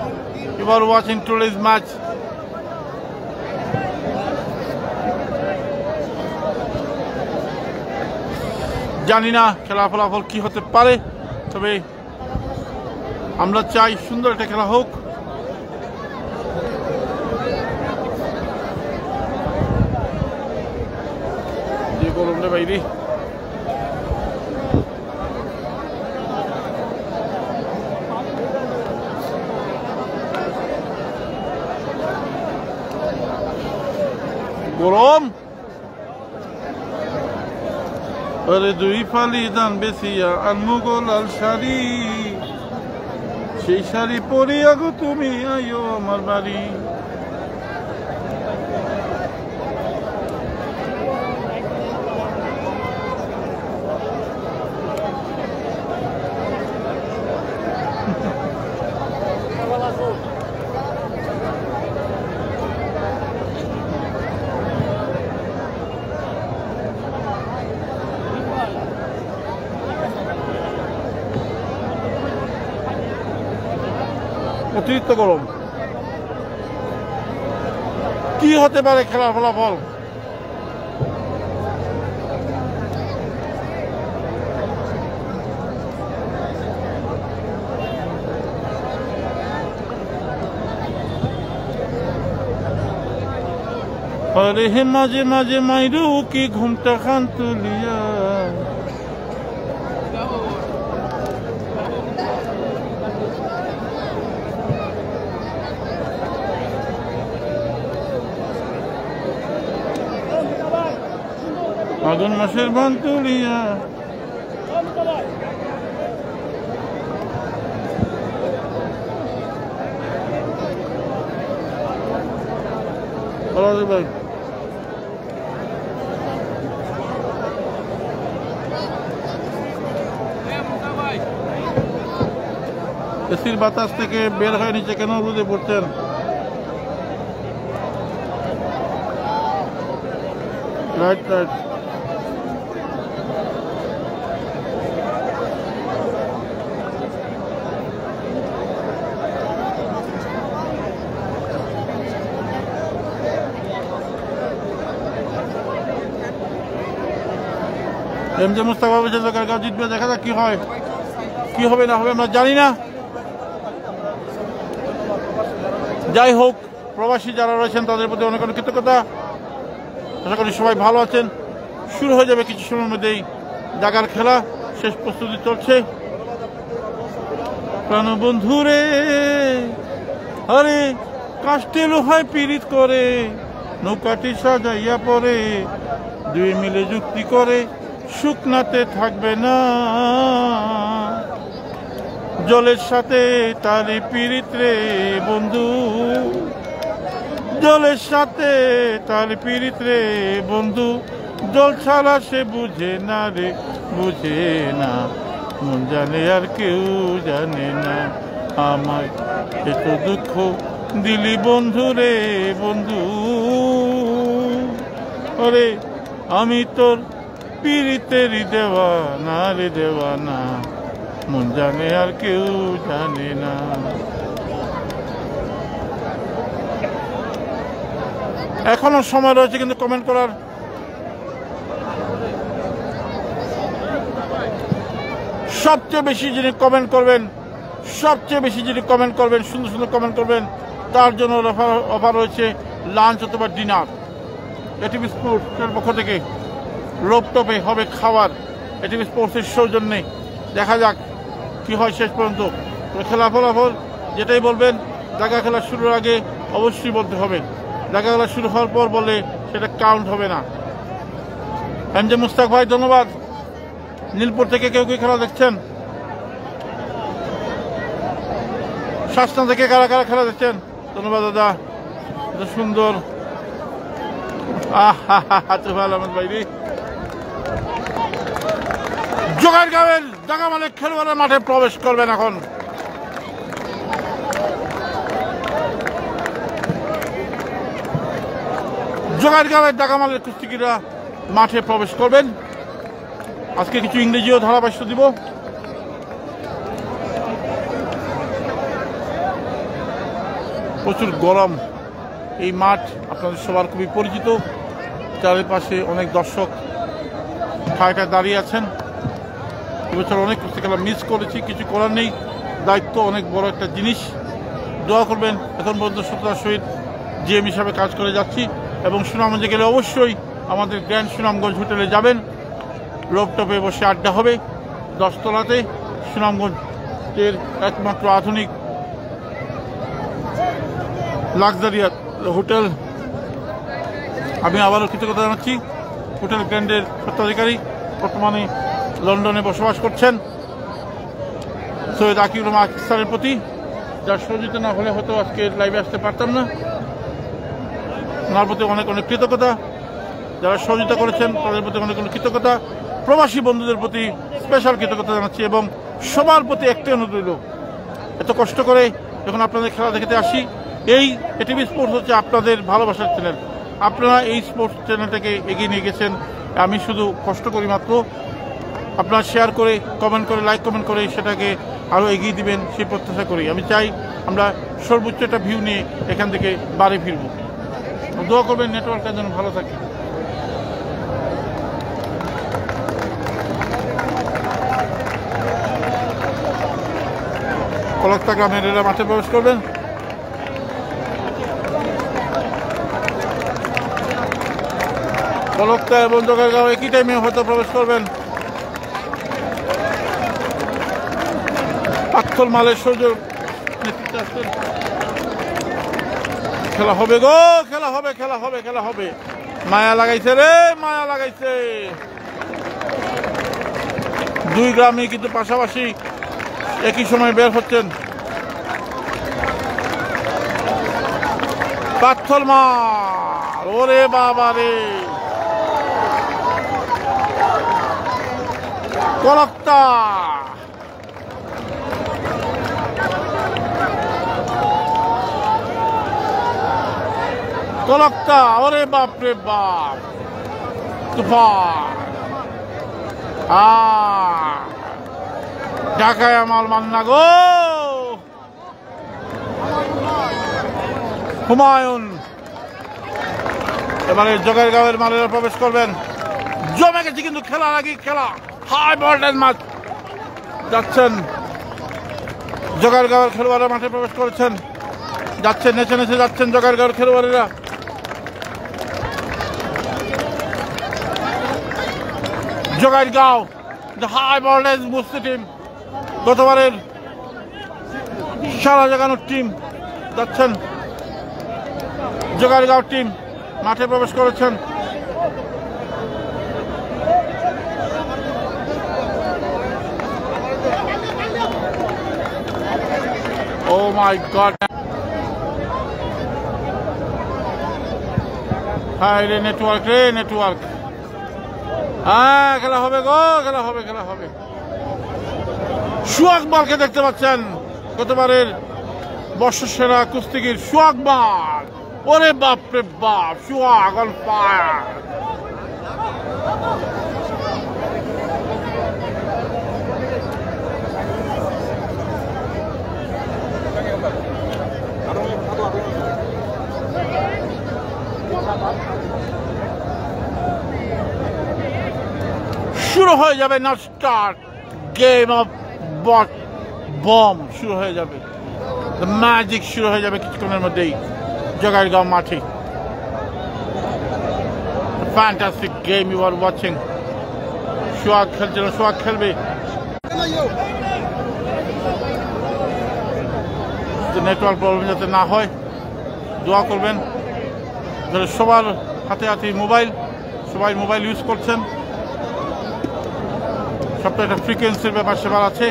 You are watching today's match. জানি না খেলা ফলাফল কি হতে পারে, তবে আমরা চাই সুন্দর একটা খেলা হোক। যে গরম রে বাইরে। গরম। আরে দুই ফালি দান বেশিয়া আনমুগো লাল শাড়ি, সেই শাড়ি পরিয়া গো তুমি আইও আমার বাড়ি। অতিরিক্ত গরম। কি হতে পারে খেলার ফলাফল? আরে হে মাঝে মাঝে মাইরু কি ঘুমটা খান তুলিয়া, আগুন মাসের বান তুলিয়া ভাই এসির বাতাস থেকে বের হয়ে নিচে কেন রোদে পড়ছেন? Right right. এমজে মুস্তাফা বলছে জোগাড়গাঁও জিতবে, দেখা যাক কি হয়, কি হবে না হবে আমরা জানি না। যাই হোক, প্রবাসী যারা রয়েছেন তাদের প্রতি অনেক অনেক কৃতজ্ঞতা। আশা করি সবাই ভালো আছেন। শুরু হয়ে যাবে কিছু সময়ের মধ্যেই জাগার খেলা, শেষ প্রস্তুতি চলছে। প্রাণবন্ধু রে আরে কাষ্টে লোহায় পীড়িত করে নৌকাটি সাজাইয়া পরে দুই মিলে যুক্তি করে শুকনাতে থাকবে না জলের সাথে তারি পীড়িত রে বন্ধু, জলের সাথে তার পীড়িত রে বন্ধু, জল ছাড়া সে বুঝে না রে, বুঝে না, মন জানে আর কেউ জানে না, আমায় এত দুঃখ দিলি বন্ধু রে বন্ধু, ওরে আমি তোর পীড়িতেরই দেওয়ানা রে দেওয়ানা, মন জানে আর কেউ জানে না। এখনো সময় রয়েছে কিন্তু কমেন্ট করার। সবচেয়ে বেশি যিনি কমেন্ট করবেন, সবচেয়ে বেশি যিনি কমেন্ট করবেন, সুন্দর সুন্দর কমেন্ট করবেন, তার জন্য অফার রয়েছে লাঞ্চ অথবা ডিনার। এটিভি স্পোর্টসের পক্ষ থেকে রোপটপে হবে খাবার, এটিভি স্পোর্টসের সৌজন্যে। দেখা যাক কি হয় শেষ পর্যন্ত। খেলা ফলাফল যেটাই বলবেন জায়গা খেলা শুরুর আগে অবশ্যই বলতে হবে, জায়গা খেলা শুরু হওয়ার পর বললে সেটা কাউন্ট হবে না। এমজে মুস্তাক ভাই ধন্যবাদ। নীলপুর থেকে কেউ কেউ খেলা দেখছেন? শাসনা থেকে কারা কারা খেলা দেখছেন? ধন্যবাদ দাদা, এত সুন্দর। আহমদ ভাই জোগাড়গাঁওয়ের জাগা মালিক খেলোয়াড়ের মাঠে প্রবেশ করবেন এখন। জোগাড়গাঁওয়ের জাগামালের কুস্তিগিরা মাঠে প্রবেশ করবেন। আজকে কিছু ইংরেজিও ধারাভাষ্য দিব। প্রচুর গরম এই মাঠ, আপনাদের সবার খুবই পরিচিত। চারিপাশে অনেক দর্শক ঠায় দাঁড়িয়ে আছেন। এবছর অনেক কুস্তি খেলা মিস করেছি, কিছু করার নেই, দায়িত্ব অনেক বড় একটা জিনিস। দোয়া করবেন। এখন পর্যন্ত সততার সহিত জিএম হিসাবে কাজ করে যাচ্ছি এবং সুনামগঞ্জে গেলে অবশ্যই আমাদের গ্র্যান্ড সুনামগঞ্জ হোটেলে যাবেন। রোপটপে বসে আড্ডা হবে 10 তলাতে, সুনামগঞ্জের একমাত্র আধুনিক লাক্সারিয়াস হোটেল। আমি আবারও কৃতজ্ঞতা জানাচ্ছি হোটেল গ্র্যান্ডের স্বত্বাধিকারী, বর্তমানে লন্ডনে বসবাস করছেন, সৈয়দ আকিউল আকিস্তানের প্রতি, যার সহযোগিতা না হলে হয়তো আজকে লাইভে আসতে পারতাম না। ওনার প্রতি অনেক অনেক কৃতজ্ঞতা। যারা সহযোগিতা করেছেন তাদের প্রতি অনেক অনেক কৃতজ্ঞতা। প্রবাসী বন্ধুদের প্রতি স্পেশাল কৃতজ্ঞতা জানাচ্ছি এবং সবার প্রতি একটাই অনুরোধ রইল, এত কষ্ট করে যখন আপনাদের খেলা দেখতে আসি, এই এটিভি স্পোর্টস হচ্ছে আপনাদের ভালোবাসার চ্যানেল। আপনারা এই স্পোর্টস চ্যানেলটাকে এগিয়ে নিয়ে গেছেন, আমি শুধু কষ্ট করি মাত্র। আপনারা শেয়ার করে, কমেন্ট করে, লাইক কমেন্ট করে সেটাকে আরও এগিয়ে দিবেন সেই প্রত্যাশা করি। আমি চাই আমরা সর্বোচ্চ একটা ভিউ নিয়ে এখান থেকে বাড়ি ফিরব। দোয়া করবেন নেটওয়ার্কটা যেন ভালো থাকে। কলকাতা গ্রামের এরা মাঠে প্রবেশ করবেন। কলকাতা এবং জোগাড়গাঁও একই টাইমে হয়তো প্রবেশ করবেন। পাথর মালের সুযোগ খেলা হবে গো, খেলা হবে, খেলা হবে, খেলা হবে। মায়া লাগাইছে রে, মায়া লাগাইছে। দুই গ্রামই কিন্তু পাশাপাশি একই সময় বের হচ্ছেন। পাথর মার, ওরে বাবা রে, কলকাতা কলকাতা, ওরে বাপ রে বাপ, তুফান ঢাকায় আমার মান্না গো, হুমায়ুন এবারে জগাইগাঁওয়ের মালেরা প্রবেশ করবেন। জমে গেছে কিন্তু খেলার আগে খেলা, হাই ভোল্টেজ ম্যাচ। যাচ্ছেন জগাইগাঁওয়ের খেলোয়াড়রা মাঠে প্রবেশ করেছেন, যাচ্ছেন নেচে নেচে যাচ্ছেন জগাইগাঁওয়ের খেলোয়াড়েরা। জগাইগাঁও হাই ভোল্টেজ বুঝতে টিম, গতবারের সারা জাগানোর টিম, যাচ্ছেন জগাইগাঁও টিম মাঠে প্রবেশ করেছেন। ও মাই গড, হাই রে নেটওয়ার্ক, রে নেটওয়ার্ক। হ্যাঁ খেলা হবে গো, খেলা হবে, খেলা হবে। সুয়াকবালকে দেখতে পাচ্ছেন, গতবারের বর্ষসেরা কুস্তিগির সুয়াকবাল, ওরে বাপ রে বাপ, সুয়াক অন ফায়ার। শুরু হয়ে যাবে not start, game of bot bomb শুরু হয়ে যাবে, দ্য ম্যাজিক শুরু হয়ে যাবে কিছুক্ষণের মধ্যেই জগাইগাঁও মাঠে। Fantastic game you are watching. Sohag খেলছিল, সোহাগ খেলবে, নেটওয়ার্ক প্রবলেম যাতে না হয় দোয়া করবেন। সবার হাতে হাতে মোবাইল, সবাই মোবাইল ইউজ করছেন, সবটা একটা ফ্রিকোয়েন্সির ব্যাপার সেবার আছে।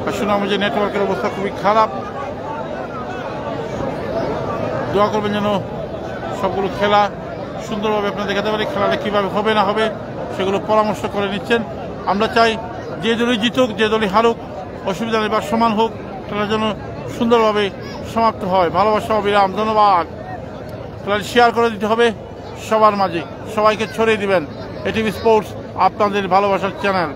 আর শুনলাম যে নেটওয়ার্কের অবস্থা খুবই খারাপ, দোয়া করবেন যেন সবগুলো খেলা সুন্দরভাবে আপনারা দেখাতে পারি। খেলাটা কীভাবে হবে না হবে সেগুলো পরামর্শ করে নিচ্ছেন। আমরা চাই যে দলই জিতুক, যে দলই হারুক, অসুবিধা নেই বা সমান হোক, খেলা যেন সুন্দরভাবে সমাপ্ত হয়। ভালোবাসা অবিরাম, ধন্যবাদ। খেলাটি শেয়ার করে দিতে হবে সবার মাঝে, সবাইকে ছড়িয়ে দিবেন। এটিভি স্পোর্টস আপনাদের ভালোবাসার চ্যানেল।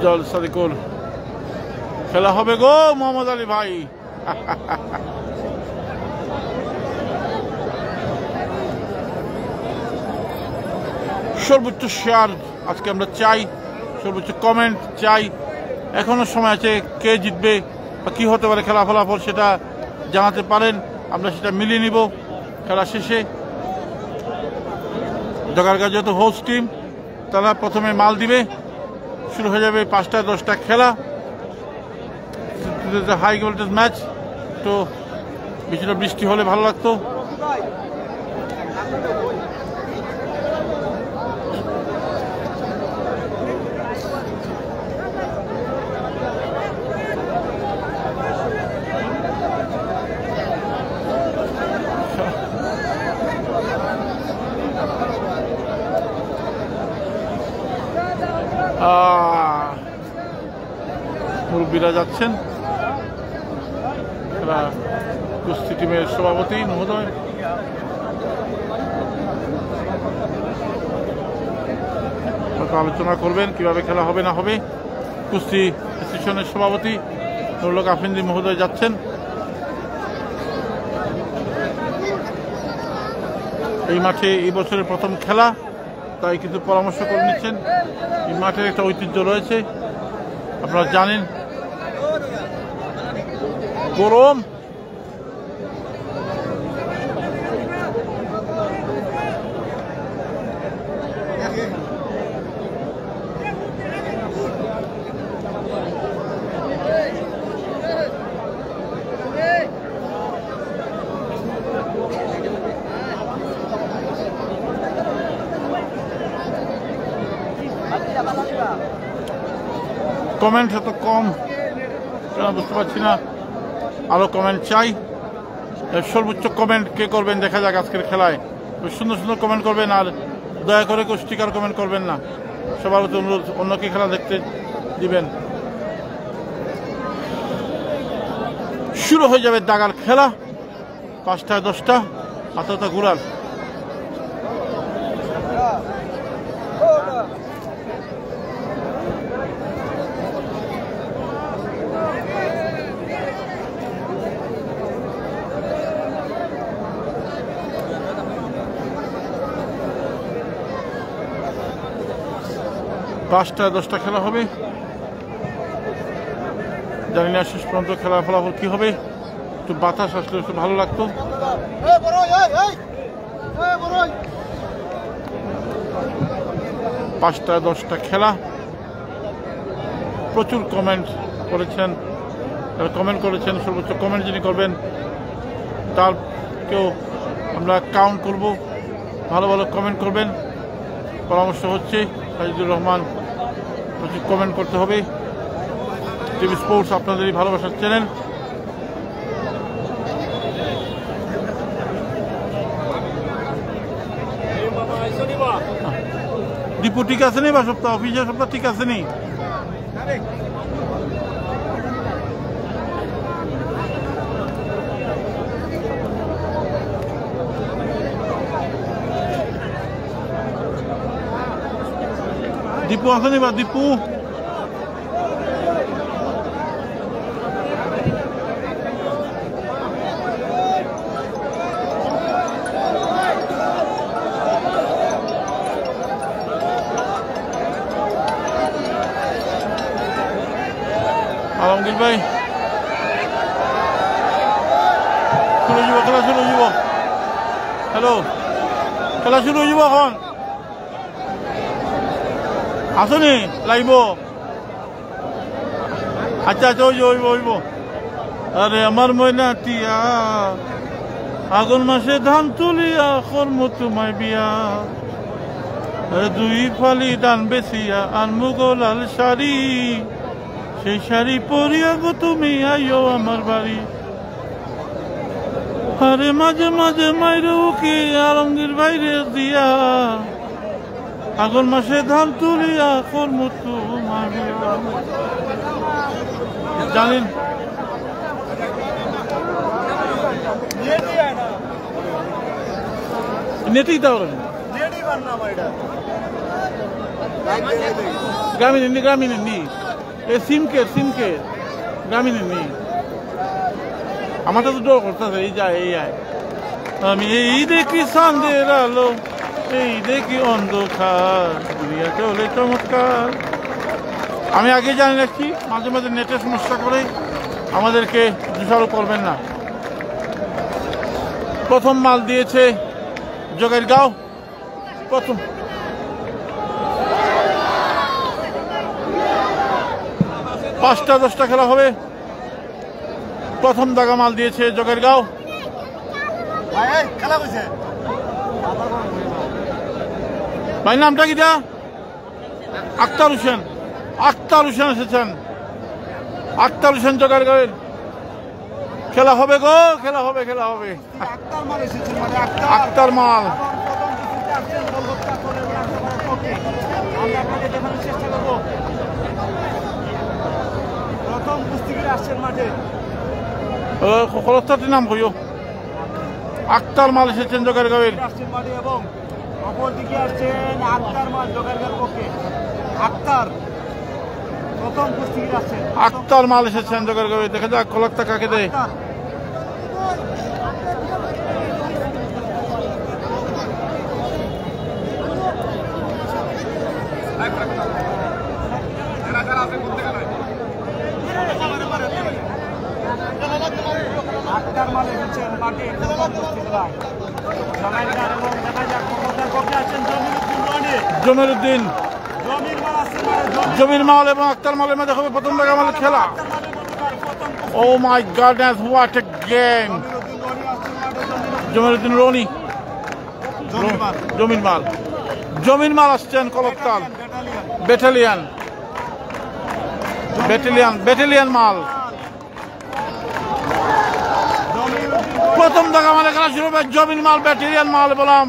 জলসা দেখুন, খেলা হবে গো মোহাম্মদ আলী ভাই। সর্বোচ্চ শেয়ার আজকে আমরা চাই, সর্বোচ্চ কমেন্ট চাই। এখনো সময় আছে, কে জিতবে বা কী হতে পারে খেলা ফলাফল সেটা জানাতে পারেন, আমরা সেটা মিলিয়ে নিব খেলা শেষে। জগাইগাঁও যেহেতু হোস্ট টিম, তারা প্রথমে মাল দিবে, শুরু হয়ে যাবে 5টা-10টা খেলা। হাই ভোল্টেজ ম্যাচ, তো কিছুটা বৃষ্টি হলে ভালো লাগতো। মুরব্বীরা যাচ্ছেন, কুস্তি টিমের সভাপতি মহোদয় আলোচনা করবেন কিভাবে খেলা হবে না হবে। কুস্তি অ্যাসোসিয়েশনের সভাপতি নুরুল হক আফ্রিদি মহোদয় যাচ্ছেন। এই মাঠে এই বছরের প্রথম খেলা, তাই কিছু পরামর্শ করে নিচ্ছেন। এই মাঠের একটা ঐতিহ্য রয়েছে, আপনারা জানেন। গরম কমেন্ট এত কম বুঝতে পারছি না, আরো কমেন্ট চাই। সর্বোচ্চ কমেন্ট কে করবেন দেখা যাক আজকের খেলায়। সুন্দর সুন্দর কমেন্ট করবেন, আর দয়া করে কেউ স্টিকার কমেন্ট করবেন না। সবার প্রতি অনুরোধ, অন্যকে খেলা দেখতে দিবেন। শুরু হয়ে যাবে দাগার খেলা, 5টায় 10টা আততা ঘুরাল। পাঁচটায় 10টা খেলা হবে, জানি না শেষ পর্যন্ত খেলার ফলাফল কি হবে। একটু বাতাস আসলে একটু ভালো লাগতো। 5টায় 10টা খেলা, প্রচুর কমেন্ট করেছেন, সর্বোচ্চ কমেন্ট যিনি করবেন তার কেউ আমরা কাউন্ট করব। ভালো ভালো কমেন্ট করবেন, পরামর্শ হচ্ছে সাজিদুর রহমান। প্রচুর কমেন্ট করতে হবে। টিভি স্পোর্টস আপনাদেরই ভালোবাসার চ্যানেল। দীপু ঠিক আছে নি? বা সপ্তাহ অফিসের সপ্তাহ ঠিক আছে নি? দীপু আসেনি? বা দীপু আলমগীর ভাই শুরু হয়ে যাব, খেলা শুরু হয়ে যাব। হ্যালো, খেলা শুরু হয়ে যাব এখন। আসনি লাইব? আচ্ছা আচ্ছা, হইব। আরে আমার ময়না টিয়া, আগুন মাসে ধান তুলিয়া কর্ম তোমায় বিয়া, 2 ফালি ধান বেচিয়া আনমু গো লাল শাড়ি, সেই শাড়ি পরিয়া গো তুমি আইও আমার বাড়ি। আরে মাঝে মাঝে মাইরে উকি আলমগীর বাইরে দিয়া, আগুন মাসে ধান তুলিয়া কর্ম তোমায় বিয়া। জানেন নেটেই দাও গ্রামীণ এ সিমকে গ্রামীণ আমারটা তো ডর করতেছে। এই যায় আমি এই দেখি চাঁদের আলো, এই দেখি অন্ধকার, দুনিয়া চলে চমৎকার। আমি আগে জানি রাখছি, মাঝে মাঝে নেটের সমস্যা করে, আমাদেরকে দোষারোপ করবেন না। প্রথম মাল দিয়েছে জোগাইরগাঁও। প্রথম 5টা 10টা খেলা হবে। প্রথম দাগা মাল দিয়েছে জোগাইরগাঁও। ভাই নামটা কি? আক্তার হোসেন এসেছেন। আক্তার হোসেন জোগাইরগাঁওয়ের। খেলা হবে গো, খেলা হবে। আক্তার মাল
প্রথম কুস্তিগির আসছেন মাঠে।
খরচটাটির নাম কইও। আক্তার মাল এসেছেন জোগাইরগাঁওয়ের।
এবং অপরদিকে আসছেন আক্তার মাল জোগাইরগাঁওয়ের পক্ষে। আক্তার প্রথম কুস্তিগির আসছেন।
আক্তার মাল এসেছেন জোগাইরগাঁওয়ে। দেখা যাক কলকতা কাকে দেয়।
আক্তার মাল এসেছেন মাঠে প্রথম কুস্তি খেলায়। জোগাইরগাঁও এবং দেখা যাক কলকাতার পক্ষে আছেন
জমিরুদ্দিন। জমির মাল এবং আক্তার মালের মধ্যে হবে প্রথম দাগা মালের খেলা। Oh my goodness, what a game! Jamiruddin Roni, Jamir Mal আসছেন কলকাতার ব্যাটালিয়ান। ব্যাটালিয়ান মাল। প্রথম দাগা মালে খেলা শুরু হবে জমির মাল ব্যাটালিয়ান মাল বললাম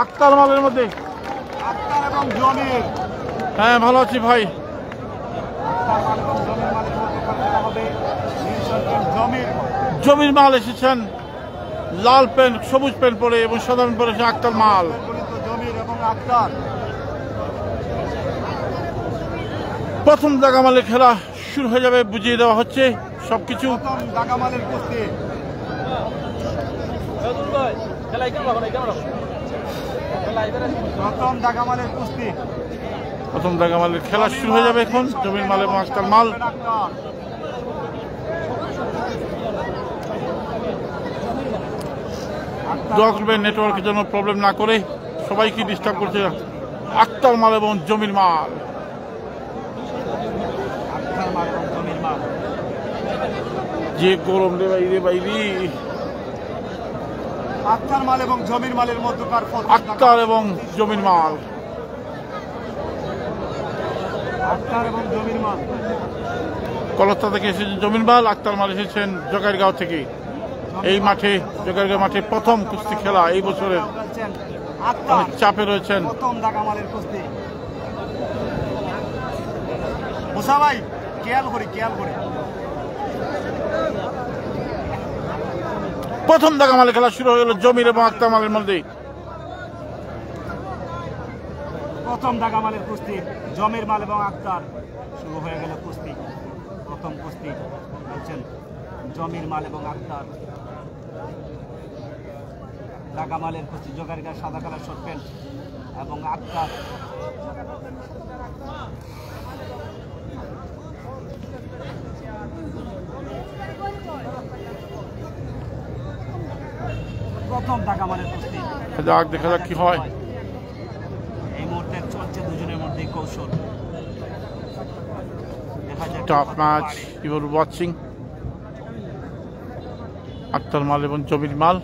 আক্তার মালের মধ্যে।
আক্তার এবং জমির।
হ্যাঁ ভালো আছি ভাই। জমির মাল এসেছেন লাল প্যান্ট সবুজ প্যান্ট পরে এবং সাধারণ পরেছে আক্তার মাল।
জমির এবং আক্তার
প্রথম দাগা মালের খেলা শুরু হয়ে যাবে, বুঝিয়ে দেওয়া হচ্ছে সবকিছু।
প্রথম দাগা মালের কুস্তি। প্রথম দাগা মালের কুস্তি।
প্রথম দাগা মালের খেলা শুরু হয়ে যাবে এখন জমির মাল এবং আক্তার মাল। দোয়া করবেন নেটওয়ার্কের জন্য প্রবলেম না করে, সবাইকে ডিস্টার্ব করছে আক্তার মাল এবং জমির মাল। যে গরম রে ভাই রে বাইরি।
আক্তার মাল এবং জমির মালের মধ্যকার
আক্তার এবং জমির মাল।
আক্তার এবং জমির মাল
কলকাতা থেকে এসেছেন জমির মাল, আক্তার মাল এসেছেন জগাইরগাঁও থেকে। এই মাঠে জগাইরগাঁও মাঠে প্রথম কুস্তি খেলা এই বছরের, অনেক চাপে রয়েছেন।
প্রথম দাগা মালের কুস্তি। মুসা ভাই খেয়াল করি
প্রথম দাগা মালের খেলা শুরু হয়ে গেল জমির এবং আক্তার মালের মধ্যে।
প্রথম দাগা মালের কুস্তি জমির মাল এবং আক্তার শুরু হয়ে গেল কুস্তি। প্রথম কুস্তি বলছেন জমির মাল এবং আক্তার। দাগা মালের কুস্তি জগাইরগাঁও সাদা কালার শর্ট প্যান্ট এবং আক্তার প্রথম দাগা মালের কুস্তি।
দেখা যাক কি হয়।
এই মুহূর্তে চলছে দুজনের মধ্যে কৌশল।
Tough match you are watching Akhtar Mal এবং Jamir Mal.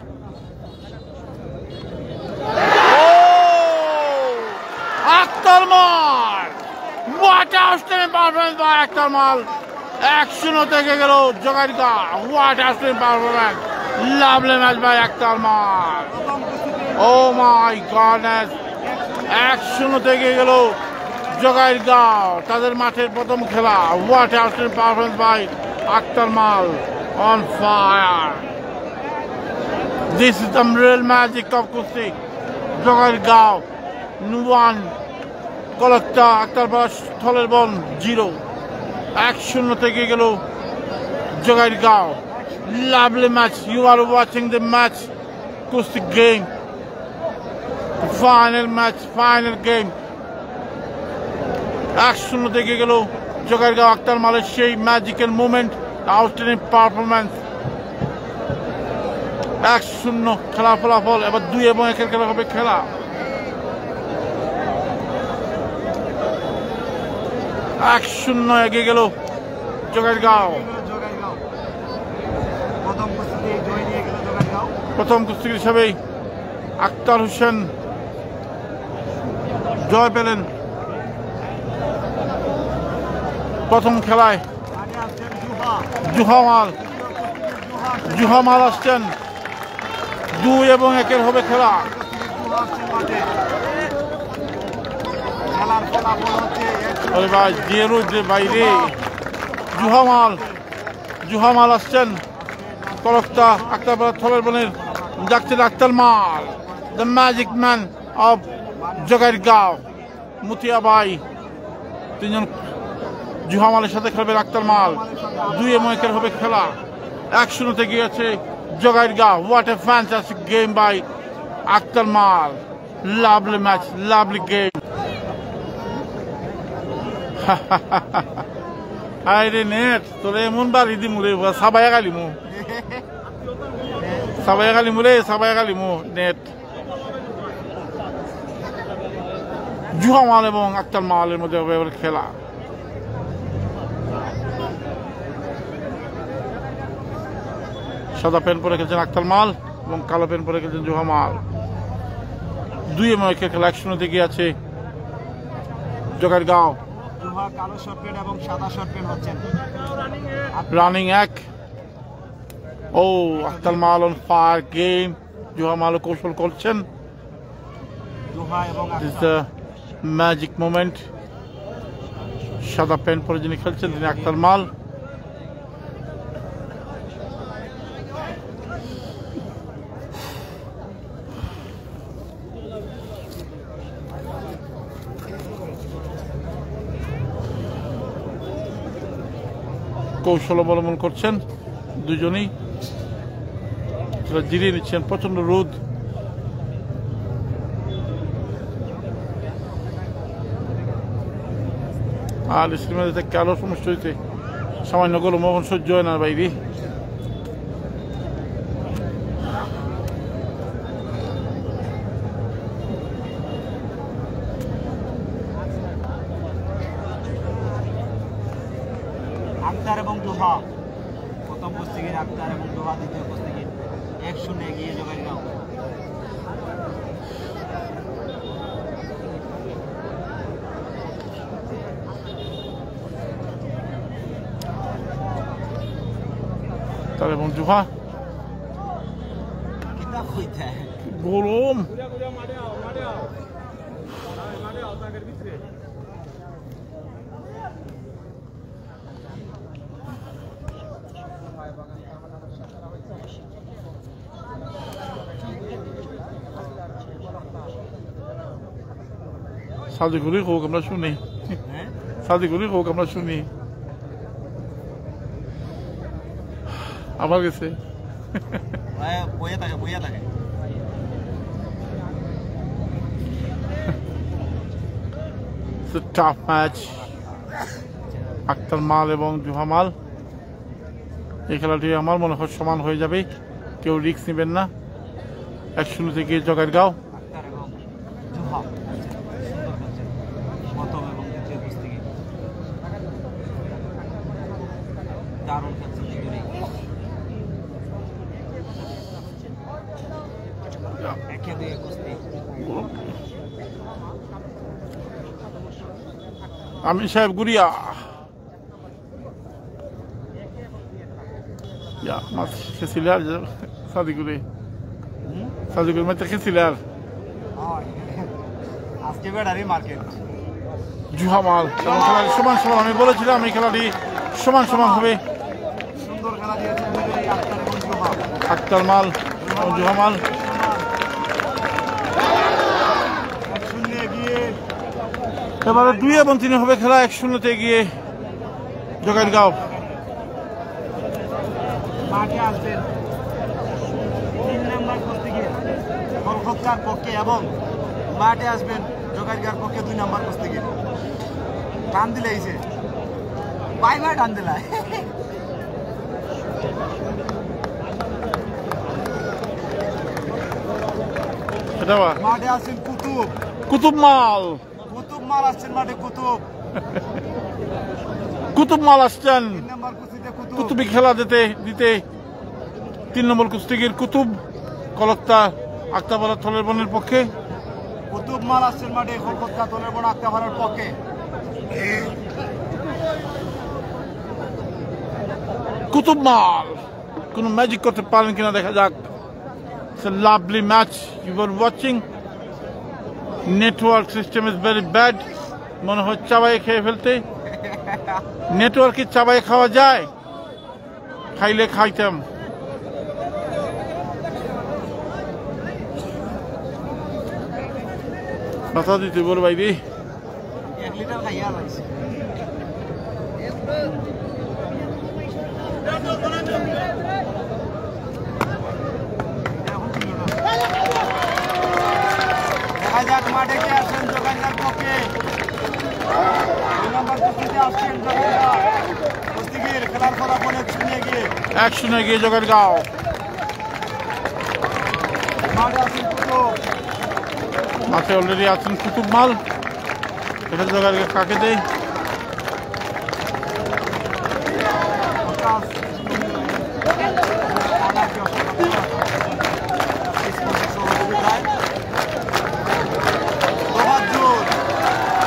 Akhtar Mal what outstanding performance by Akhtar Mal. 1-0 থেকে গেল জগাইরগাঁও। What outstanding performance, lovely match by Akhtar Mal. Oh my goodness, 1-0 থেকে গেল জগাইরগাঁও, তাদের মাঠের প্রথম খেলা। What outstanding performance by Akhtar Mal, on fire. This is the real magic of কুস্তি। জগাইরগাঁও 1, কলকাতা আক্তারপাড়া স্থলের বন 0। 1-0 থেকে গেল জগাইরগাঁও। Lovely match. You are watching the match, কুস্তি game. The final match, final game. 1-0 থেকে গেল জগাইরগাঁও। আক্তার মালের সেই ম্যাজিক্যাল মুভমেন্ট, আউটস্ট্যান্ডিং পারফরম্যান্স। 1-0 খেলা ফলাফল। এবার 2 এবং 1 খেলা হবে খেলা। 1-0 এগিয়ে গেল জগাইরগাঁও। প্রথম কুস্তি হিসাবে আক্তার হোসেন জয় পেলেন প্রথম খেলায়। জুহা মাল আসছেন। 2 এবং 1 হবে খেলা। ভাই যে বাইরে জুহা মাল আসছেন কলকাতা আক্তারপাড়া থলের বনের। যাচ্ছেন আক্তার মাল, the magic man of জগাইরগাঁও। Muttiah ভাই 3 জন জুহা মালের সাথে খেলবেন আক্তার মাল। 2 এবং 1 হবে খেলা। 1-0 থেকে গেছে জগাইরগাঁও। What a fantastic game by Akhtar Mal. Lovely match, lovely game. আরে নেট তোরে এমন বাড়ি দি মুরে সাবাই গালি মু নেট। জুহা মাল এবং আক্তার মালের মধ্যে হবে খেলা। সাদা প্যান্ট পরে খেলছেন আক্তার মাল এবং কালো প্যান্ট পরে খেলছেন জুহা মাল। 2 এবং 1 খেলা। 1-0 থেকে আছে জগাইরগাঁও।
জুহা কালো শর্ট প্যান্ট এবং সাদা শর্ট প্যান্ট হচ্ছেন
রানিং এক ও Akter Mal on fire game Zuha মাল কৌশল করছেন
জুহা এবং
দিস দ্য ম্যাজিক মোমেন্ট সাদা প্যান্ট পরে যিনি খেলছেন তিনি আক্তার মাল কৌশল অবলম্বন করছেন দুজনেই জিরিয়ে নিচ্ছেন প্রচন্ড রোদ আর স্ক্রিমে থেকে আরো সমস্যা হয়েছে সামান্য গরম এখন সহ্য হয় না বাইরে
আক্তার এবং জুহা প্রথম কুস্তিগির আক্তার এবং জুহা দ্বিতীয় কুস্তিগির 1-0 এগিয়ে জোগাড়গাঁও
তার এবং জুহা গরম সাদি করে হোক আমরা শুনি সাদি করে হোক আমরা শুনি আবার গেছে
বইয়া থাকে
It's a tough match. Akter Mal এবং জুহা মাল এই খেলাটি আমার মনে হয় সমান হয়ে যাবে কেউ রিস্ক নেবেন না 1-0 থেকে জোগাড়গাঁও
দারুণ খেলছে দুজনেই একে দুয়ে কুস্তি
আমি সাহেব গুড়িয়া Ja, mas Kessiler, Sadiguri. Sadiguri, mas Kessiler.
আজকে ব্যাটারি মার্কেট
জুহা মাল এবং খেলাটি সমান সমান আমি বলেছিলাম এই খেলাটি সমান সমান হবে
সুন্দর খেলা দিয়েছেন আক্তার এবং জুহা
আক্তার মাল এবং জুহা মাল
1-0 এগিয়ে
এবারে 2 এবং 3 হবে খেলা 1-0 তে এগিয়ে জোগাড়গাঁও
মাঠে আসবেন 3 নম্বর কুস্তিগির কলকাতার পক্ষে এবং মাঠে আসবেন জোগাড়গাঁওর পক্ষে 2 নম্বর কুস্তিগির টান দিলে এসে বাই বাই টান দিলা
এটা
মাঠে আসছেন
কুতুব মাল
আসছেন মাঠে
কুতুব মাল আসছেন
3 নম্বর কুস্তিতে
কুতুবি খেলা দিতে 3 নম্বর কুস্তিগির কুতুব কলকাতা আক্তাপাড়া থলের বনের পক্ষে
কুতুব মাল আসছেন মাঠে কলকাতা থলের বন আক্তাপাড়ার পক্ষে
কুতুব মাল কোন ম্যাজিক করতে পারেন কিনা দেখা যাক It's a lovely match you were watching. Network system is very bad. মনে হয় চাবাই খেয়ে ফেলতে নেটওয়ার্কে চাবাই খাওয়া যায় খাইলে খাইতাম কথা দিতে বল বাইরে
1 লিটার খাইয়া লাগছে দেখা যাক মাঠে কে আসেন জোগাড়গাঁওর পক্ষে 2 নম্বর কুস্তিতে আসছেন জোগাড়গাঁও কুস্তিগির খেলার ফলাফল
1-0 এগিয়ে জোগাড়গাঁও
মাঠে আসেন কুতুব
মাঠে অলরেডি আছেন কুতুব মাল এটা জোগাড়গাঁও কাকে দেয়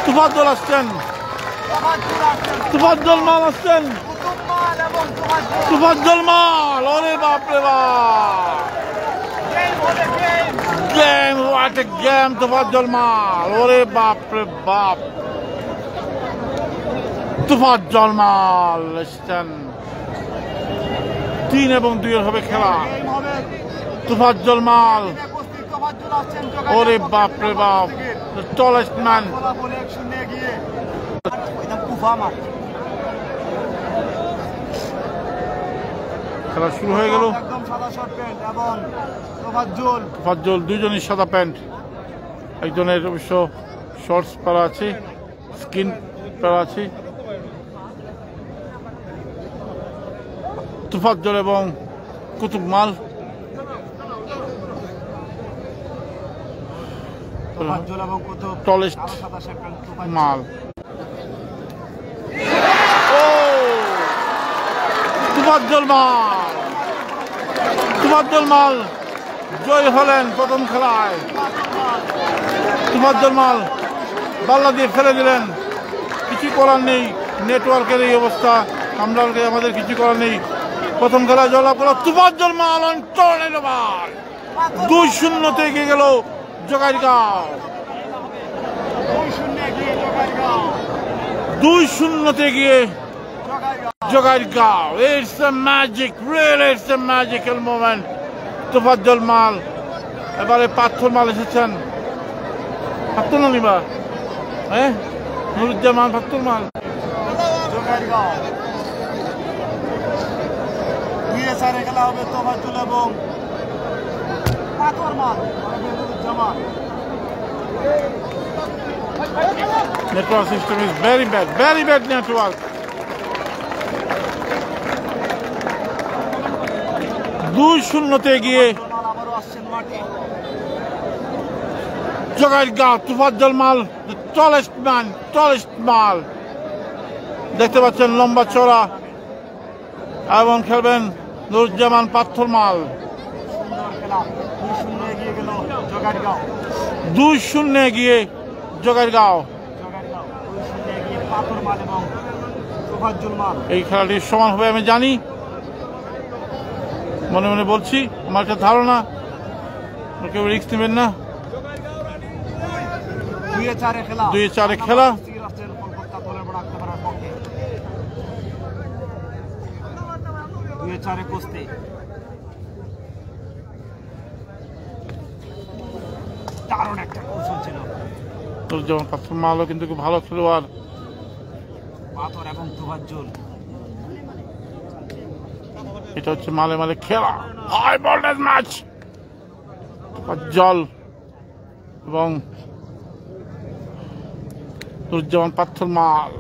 তুফাজ্জল আসছেন তুফাজ্জল মাল আসছেন, তুফাজ্জল মাল, ওরে বাপরে বাপ, game, what a game, Tofazzal মাল, ওরে বাপরে বাপ, তুফাজ্জল মাল এসছেন। 3 এবং 2 হবে খেলা, তুফাজ্জল মাল, ওরে বাপরে বাপ, টলেস্ট ম্যান। খেলা শুরু হয়ে গেল। তুফাজ্জল দুজনই সাদা প্যান্ট, একজনের অবশ্য শর্টস পরা আছে, স্কিন পরা আছে। তুফাজ্জল এবং কুতুব মাল, টলেস্ট মাল। ও তুফাজ্জল মাল, তুফাজ্জল মাল জয় হলেন প্রথম খেলায়। তুফাজ্জল মাল বাল্লা দিয়ে ফেলে দিলেন, কিছু করার নেই, নেটওয়ার্কের এই অবস্থা, আমাদের কিছু করার নেই। প্রথম খেলায় জয়লাভ করল তুফাজ্জল মাল, 2-0 এগিয়ে গেল জোগাইরগাঁও, 2-0 এগিয়ে জোগাইরগাঁও। It's a magic, really it's a magical moment. Tofazzal মাল, এবারে পাথর মাল এসেছেন, পাথর না নিবা, হ্যাঁ নুরুজ্জামান পাথর মাল।
জোগাইরগাঁও 2-4 খেলা হবে, তুফাজ্জল এবং পাথর মাল, Nuruzzaman.
Network system is very bad network. 2-0 এগিয়ে জোগাইরগাঁও। তুফাজ্জল মাল, টলেস্ট মাল, দেখতে পাচ্ছেন লম্বা চড়া, এবং খেলবেন নুরুজ্জামান পাথর মাল। 2-0 এগিয়ে জোগাইরগাঁও। এই খেলাটি সমান হবে আমি জানি, মনে মনে বলছি, আমার একটা ধারণা, কেউ রিস্ক নেবেন না। 2-4 খেলা,
কুস্তি। দারুণ একটা কৌশল ছিল।
যেমন পাথর মালও কিন্তু খুব ভালো খেলোয়াড়,
পাথর এবং তুফাজ্জল।
এটা হচ্ছে মালে মালে খেলা, হাই ভোল্টেজ ম্যাচ। তুফাজ্জল এবং নুরুজ্জামান পাথর মাল,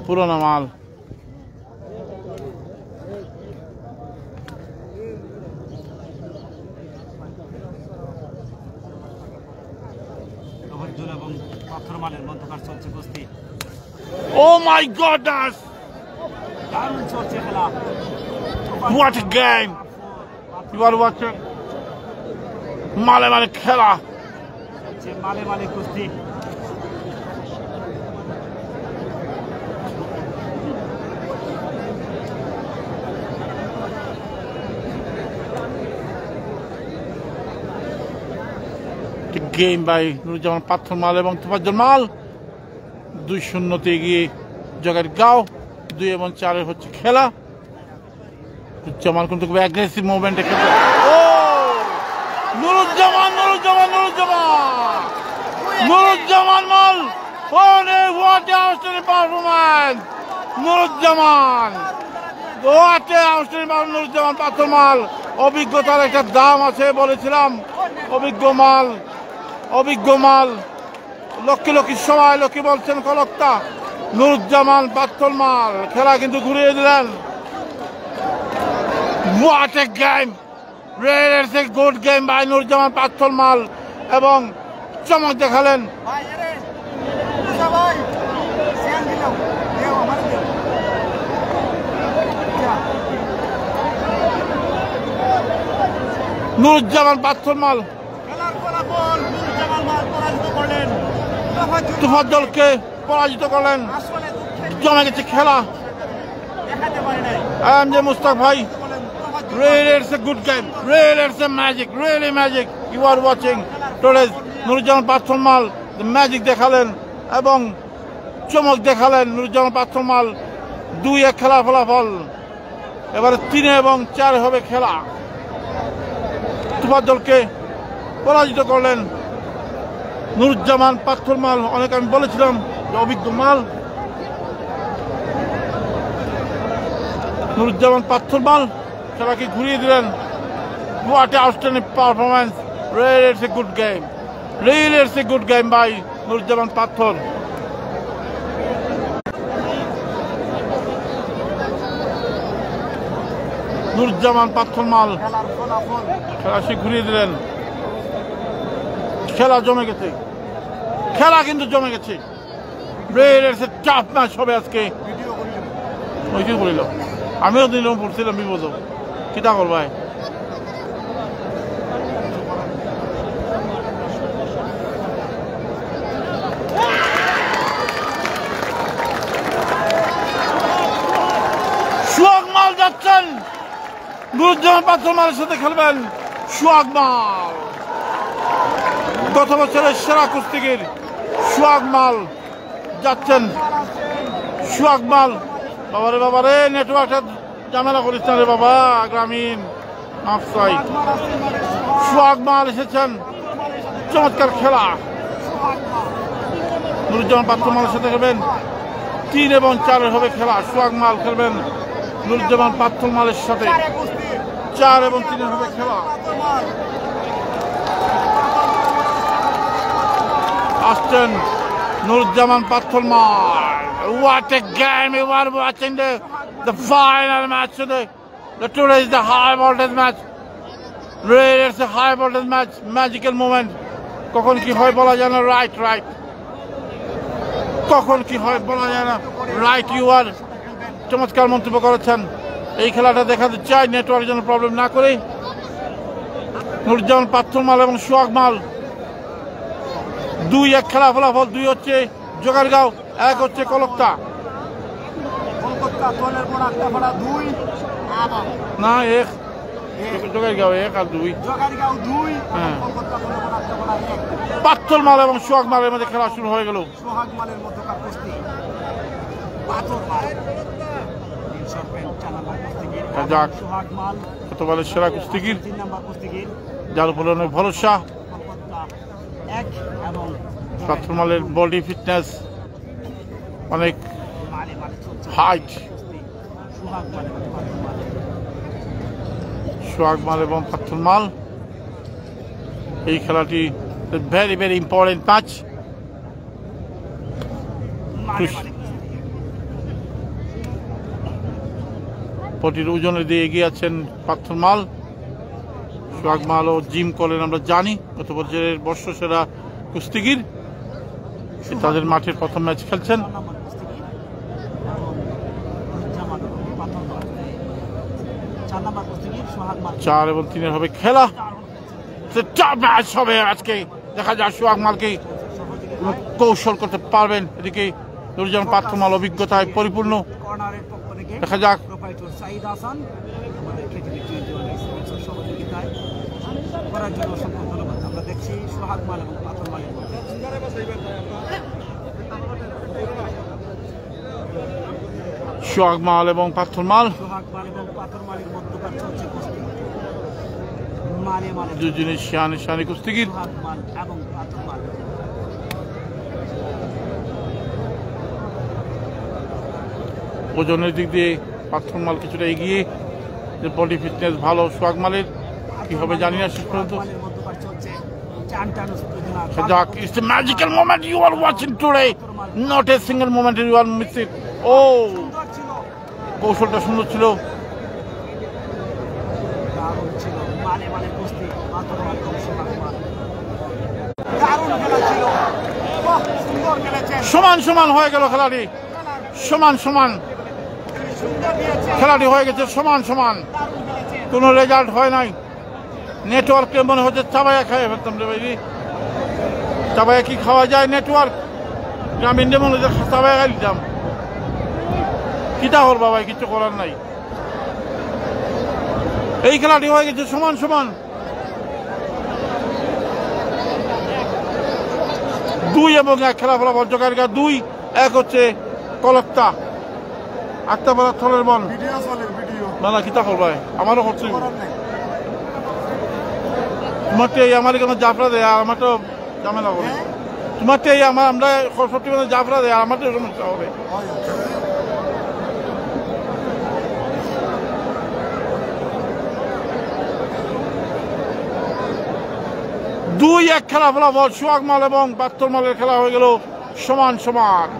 পুরোনো মাল।
এবং পাথর মালের মধ্যকার চলছে কুস্তি।
Oh my goodness!
দারুণ চলছে খেলা।
What a game! You are watching মালে মালে খেলা,
মালে মালে কুস্তি।
গেম বাই নুরুজ্জামান পাথর মাল এবং তুফাজ্জল মাল। 2-0 এগিয়ে জোগাইরগাঁও। 2 এবং 4 হচ্ছে খেলা। নুরুজ্জামান কিন্তু খুব অ্যাগ্রেসিভ মুভমেন্টে খেলছে। ও নুরুজ্জামান মাল, what a outstanding performance Nuruzzaman, Nuruzzaman পাথর মাল। অভিজ্ঞতার একটা দাম আছে বলেছিলাম, অভিজ্ঞ মাল, লক্ষ্মী সবাই লক্ষ্মী বলছেন কলকতা। নুরুজ্জামান পাথর মাল খেলা কিন্তু ঘুরিয়ে দিলেন। What a game! Really it's a good game by Nuruzzaman পাথর মাল, এবং চমক দেখালেন। নুরুজ্জামান পাথর মাল তুফাজ্জলকে পরাজিত করলেন।
আসলে দুঃখের
জমে গেছে খেলা।
দেখাতে পারে নাই।
এম জে মুস্তাক ভাই,
বলেন, তোমার
really it's a good game, really it's a magic, really magic. You are watching today's Nuruzzaman পাথরমাল the magic দেখালেন এবং চমক দেখালেন নুরুজ্জামান পাথরমাল। 2-1 খেলার ফলাফল। এবারে 3 এবং 4 হবে খেলা। তুফাত দলকে পরাজিত করলেন নুরুজ্জামান পাথরমাল। অনেক আমি বলেছিলাম যে অভিজ্ঞ মাল নুরুজ্জামান পাথরমাল খেলাকে ঘুরিয়ে দিলেন। What an outstanding performance. Really it's a good game. Really it's a good game by Nuruzzaman পাথর। নুরুজ্জামান পাথরমাল
খেলার ফলাফল
খেলা সে ঘুরিয়ে দিলেন। খেলা জমে গেছে, খেলা কিন্তু জমে গেছে। Really it's a tough match হবে আজকে।
ভিডিও করিলেন।
ওই কি বলিল, আমিও দিলাম পড়ছিলাম বিপদ কিতা করবাই। সোহাগ মাল যাচ্ছেন, নুরুজ্জামান পাথরমালের সাথে খেলবেন সোহাগ মাল। গত বছরের সেরা কুস্তিগির সোহাগ মাল যাচ্ছেন। সোহাগ মাল, বাবারে নেটওয়ার্কটা ঝামেলা করিস না রে বাবা গ্রামীণ মাফসাই। সোহাগ মাল এসেছেন, চমৎকার খেলা। নুরুজ্জামান পাথরমালের সাথে খেলবেন 3 এবং 4 হবে খেলা। সোহাগ মাল খেলবেন নুরুজ্জামান পাথরমালের সাথে। 4 এবং 3 হবে খেলা। আসছেন Nuruzzaman পাথরমাল। What a game! You are watching the final match today. Today is the high voltage match. Really, it's a high voltage match. Magical moment. কখন কি হয় বলা যায় না। রাইট কখন কি হয় বলা যায় না। রাইট ইউ আর চমৎকার মন্তব্য করেছেন। এই খেলাটা দেখাতে চাই নেটওয়ার্ক যেন প্রবলেম না করে। নুরুজ্জামান পাথরমাল এবং সোহাগ মাল 2-1 খেলা ফলাফল। 2 হচ্ছে জোগাড়গাঁও, 1 হচ্ছে কলকাতা।
কলকাতা দলের পর আক্তাপাড়া 2 এবং
না 1 জোগাড়গাঁও 1 আর 2।
জোগাড়গাঁও 2
হ্যাঁ।
কলকাতা দলের পর আক্তাপাড়া 1।
পাথরমাল এবং সোহাগ মালের মধ্যে খেলা শুরু হয়ে গেল।
সোহাগ মালের মধ্যকার কুস্তি পাথরমাল
যাক,
সোহাগ মাল
গতবারের সেরা কুস্তিগির,
3 নাম্বার কুস্তিগির
যার উপরে অনেক ভরসা।
কলকাতা 1 এবং
পাথরমালের বডি ফিটনেস অনেক
মালে চলছে
হাইট।
কুস্তি সোহাগ মাল এবং পাথরমাল।
সোহাগ মাল এবং পাথরমাল এই খেলাটি ভেরি ভেরি ইম্পর্টেন্ট ম্যাচ। পটির ওজনে দিয়ে এগিয়ে আছেন পাথরমাল। সোহাগ মালও জিম করেন আমরা জানি, গত বছরের বর্ষসেরা কুস্তিগির। তাদের মাঠের প্রথম ম্যাচ খেলছেন। 4 এবং 3 হবে খেলা। ম্যাচ হবে আজকে। দেখা যায় সোহাগ মালকে কৌশল করতে পারবেন। এদিকে নুরুজ্জামান পাথরমাল অভিজ্ঞতায় পরিপূর্ণ। দেখা যাক।
আমরা দেখছি সোহাগ মাল এবং পাথরমালের
সোহাগ মাল এবং পাথরমাল দুজনের শানে কুস্তিগির। ওজনের দিক দিয়ে পাথরমাল কিছুটা এগিয়ে, বডি ফিটনেস ভালো সোহাগ মালের। কি হবে জানি না শেষ পর্যন্ত। It's a magical moment you are watching today. Not a single moment you are missing. Oh, কৌশলটা সুন্দর ছিল। সমান হয়ে গেল খেলাটি। সমান খেলাটি হয়ে গেছে সমান। কোনো রেজাল্ট হয় নাই। নেটওয়ার্কে মনে হচ্ছে চাবাইয়া খাইয়ে ফেলতাম রে ভাই। চাবাইয়া কি খাওয়া যায় নেটওয়ার্ক? গ্রামীণ মনে যে খাস্তা ভাই দিতাম কিতা করবা ভাই, কিছু করার নাই। এই খেলাটি হয়ে গেছে সমান সমান। 2 এবং 1 খেলা ফলাফল জোগাড়গা 2-1 হচ্ছে কলকাতা আক্তাপাড়া থলের বন। না না কিতা করবা আমারও করছি তোমার তো এই আমার এখানে জাফরা দেয় আর আমার তো ঝামেলা করে। তোমার তো এই আমরা সত্যি মানে জাফরা দেয় আর আমার তো সমস্যা হবে। 2-1 খেলা ফলাফল। সোহাগ মাল এবং বাত্তর মালের খেলা হয়ে গেল সমান সমান।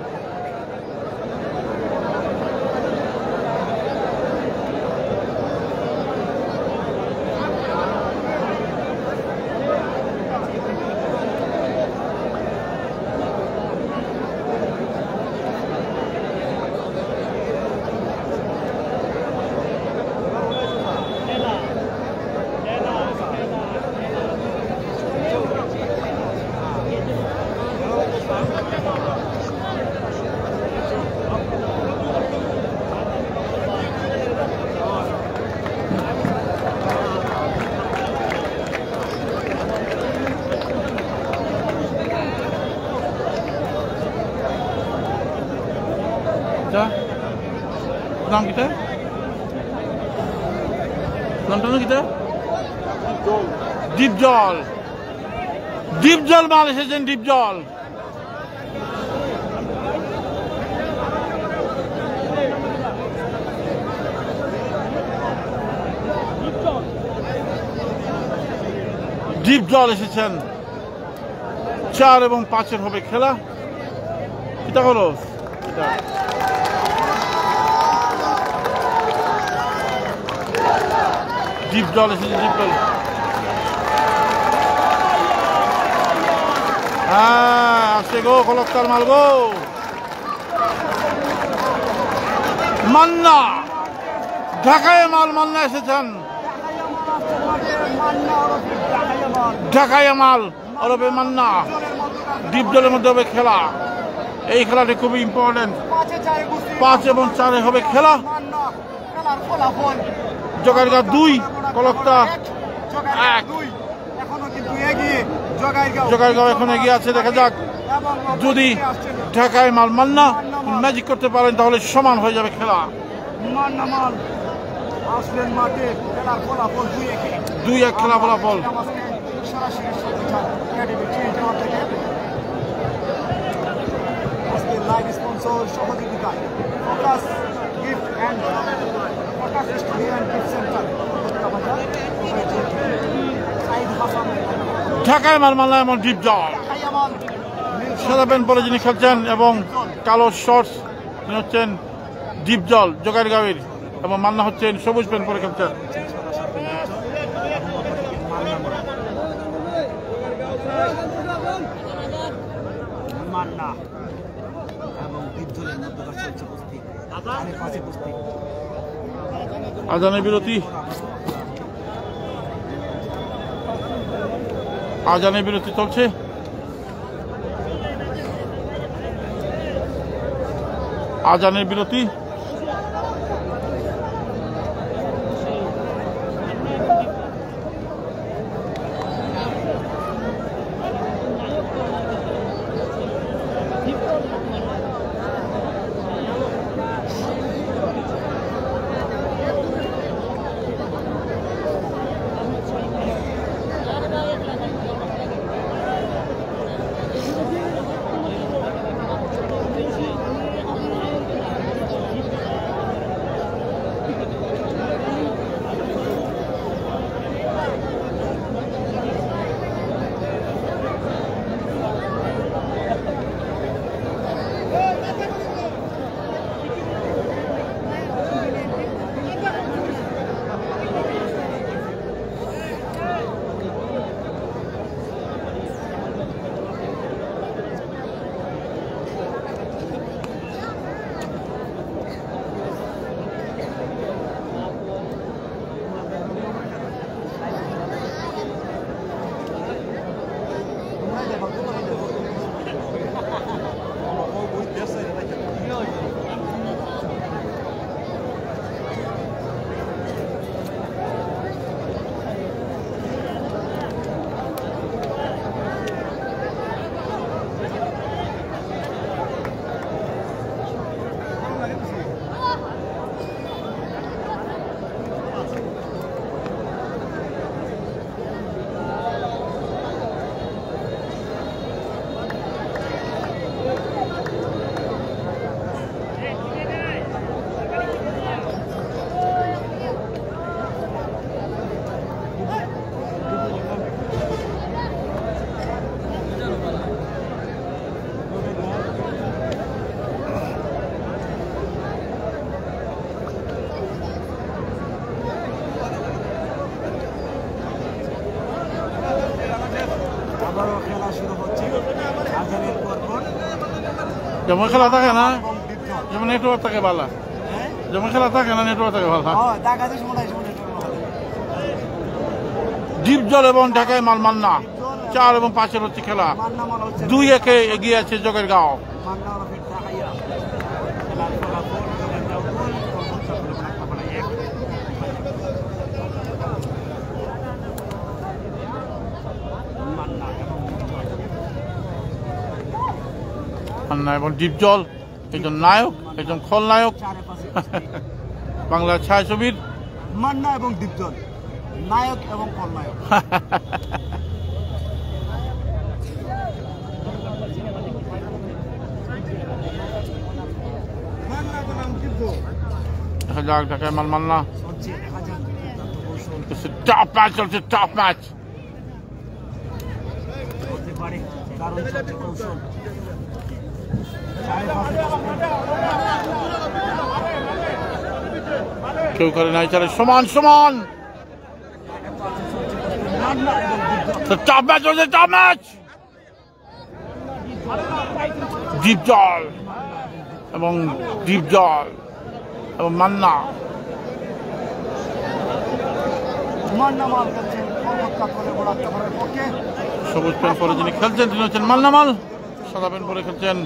নাম কিটা? নামটা না কিটা? ডিপজল। ডিপজল মাল এসেছেন ডিপজল। ডিপজল এসেছেন। 4 এবং 5-এর হবে খেলা। কিটা হলো ডিপজল এসেছে ডিপজল। হ্যাঁ আসছে গো কলকাতার মাল গো। মান্না ঢাকায় মাল মান্না এসেছেন। ঢাকায় মাল ওরফে মান্না। ডিপজলের মধ্যে হবে খেলা। এই খেলাটি খুবই ইম্পর্টেন্ট। 5 এবং 4-এ হবে খেলা। জোগাড়গা 2 কলকাতা 1। জোগাড়গাঁও এখন এগিয়ে আছে। দেখা যাক যদি ঢাকায় মাল মান্না ম্যাজিক করতে পারেন তাহলে সমান হয়ে যাবে খেলা। 2-1 খেলা ফলাফল। ঢাকায় মাল মাল্লা এমন ডিপজল। সাদা প্যান্ট পরে যিনি খেলছেন এবং কালো শর্টস তিনি হচ্ছেন ডিপজল জোগাড়গাঁওয়ের এবং মান্না হচ্ছেন সবুজ প্যান্ট পরে খেলছেন। আজানের বিরতি। আজানের বিরতি চলছে। আজানের বিরতি।
আবারও খেলা শুরু হচ্ছে আজানের পরপর।
যেমন খেলা থাকে না,
এবং দীপজল।
যেমন নেটওয়ার্ক থাকে ভালো,
হ্যাঁ?
যেমন খেলা থাকে না নেটওয়ার্ক থাকে ভালো।
দেখা যাচ্ছে মনে হয় শুনে শুরু হবে।
দীপজল এবং ঢাকায় মাল মান্না 4 এবং 5-এর হচ্ছে খেলা।
মান্না মাল হচ্ছে
2-1 এগিয়ে আছে জোগাড়গাঁও।
মান্না হলো ফির ঢাকাইয়া। খেলার ফলাফল জোগাড়গাঁও গোল, কলকাতা হলো ঢাকাপাড়া 1। মান্না এবং
মান্না এবং দীপজল, একজন নায়ক, একজন খলনায়ক।
4-5
বাংলা ছায়াছবির
মান্না এবং দীপজল নায়ক এবং খলনায়ক।
দেখা যাক ঢাকায় মাল মান্না।
হচ্ছে 1000 কৌশল
টপ ম্যাচ চলছে, টপ ম্যাচ।
হতে পারে, কারণ হচ্ছে কৌশল। 4-5
কেউ করে নাই, চলে সমান সমান।
মান্না এবং দীপজল।
টপ ম্যাচ চলছে, টপ ম্যাচ। দীপজল এবং দীপজল এবং মান্না।
মান্না মাল খেলছেন কলকাতা করে বড় আক্রমণের পক্ষে।
সবুজ প্যান্ট পরে যিনি খেলছেন তিনি হচ্ছেন মান্না মাল, সাদা প্যান্ট পরে খেলছেন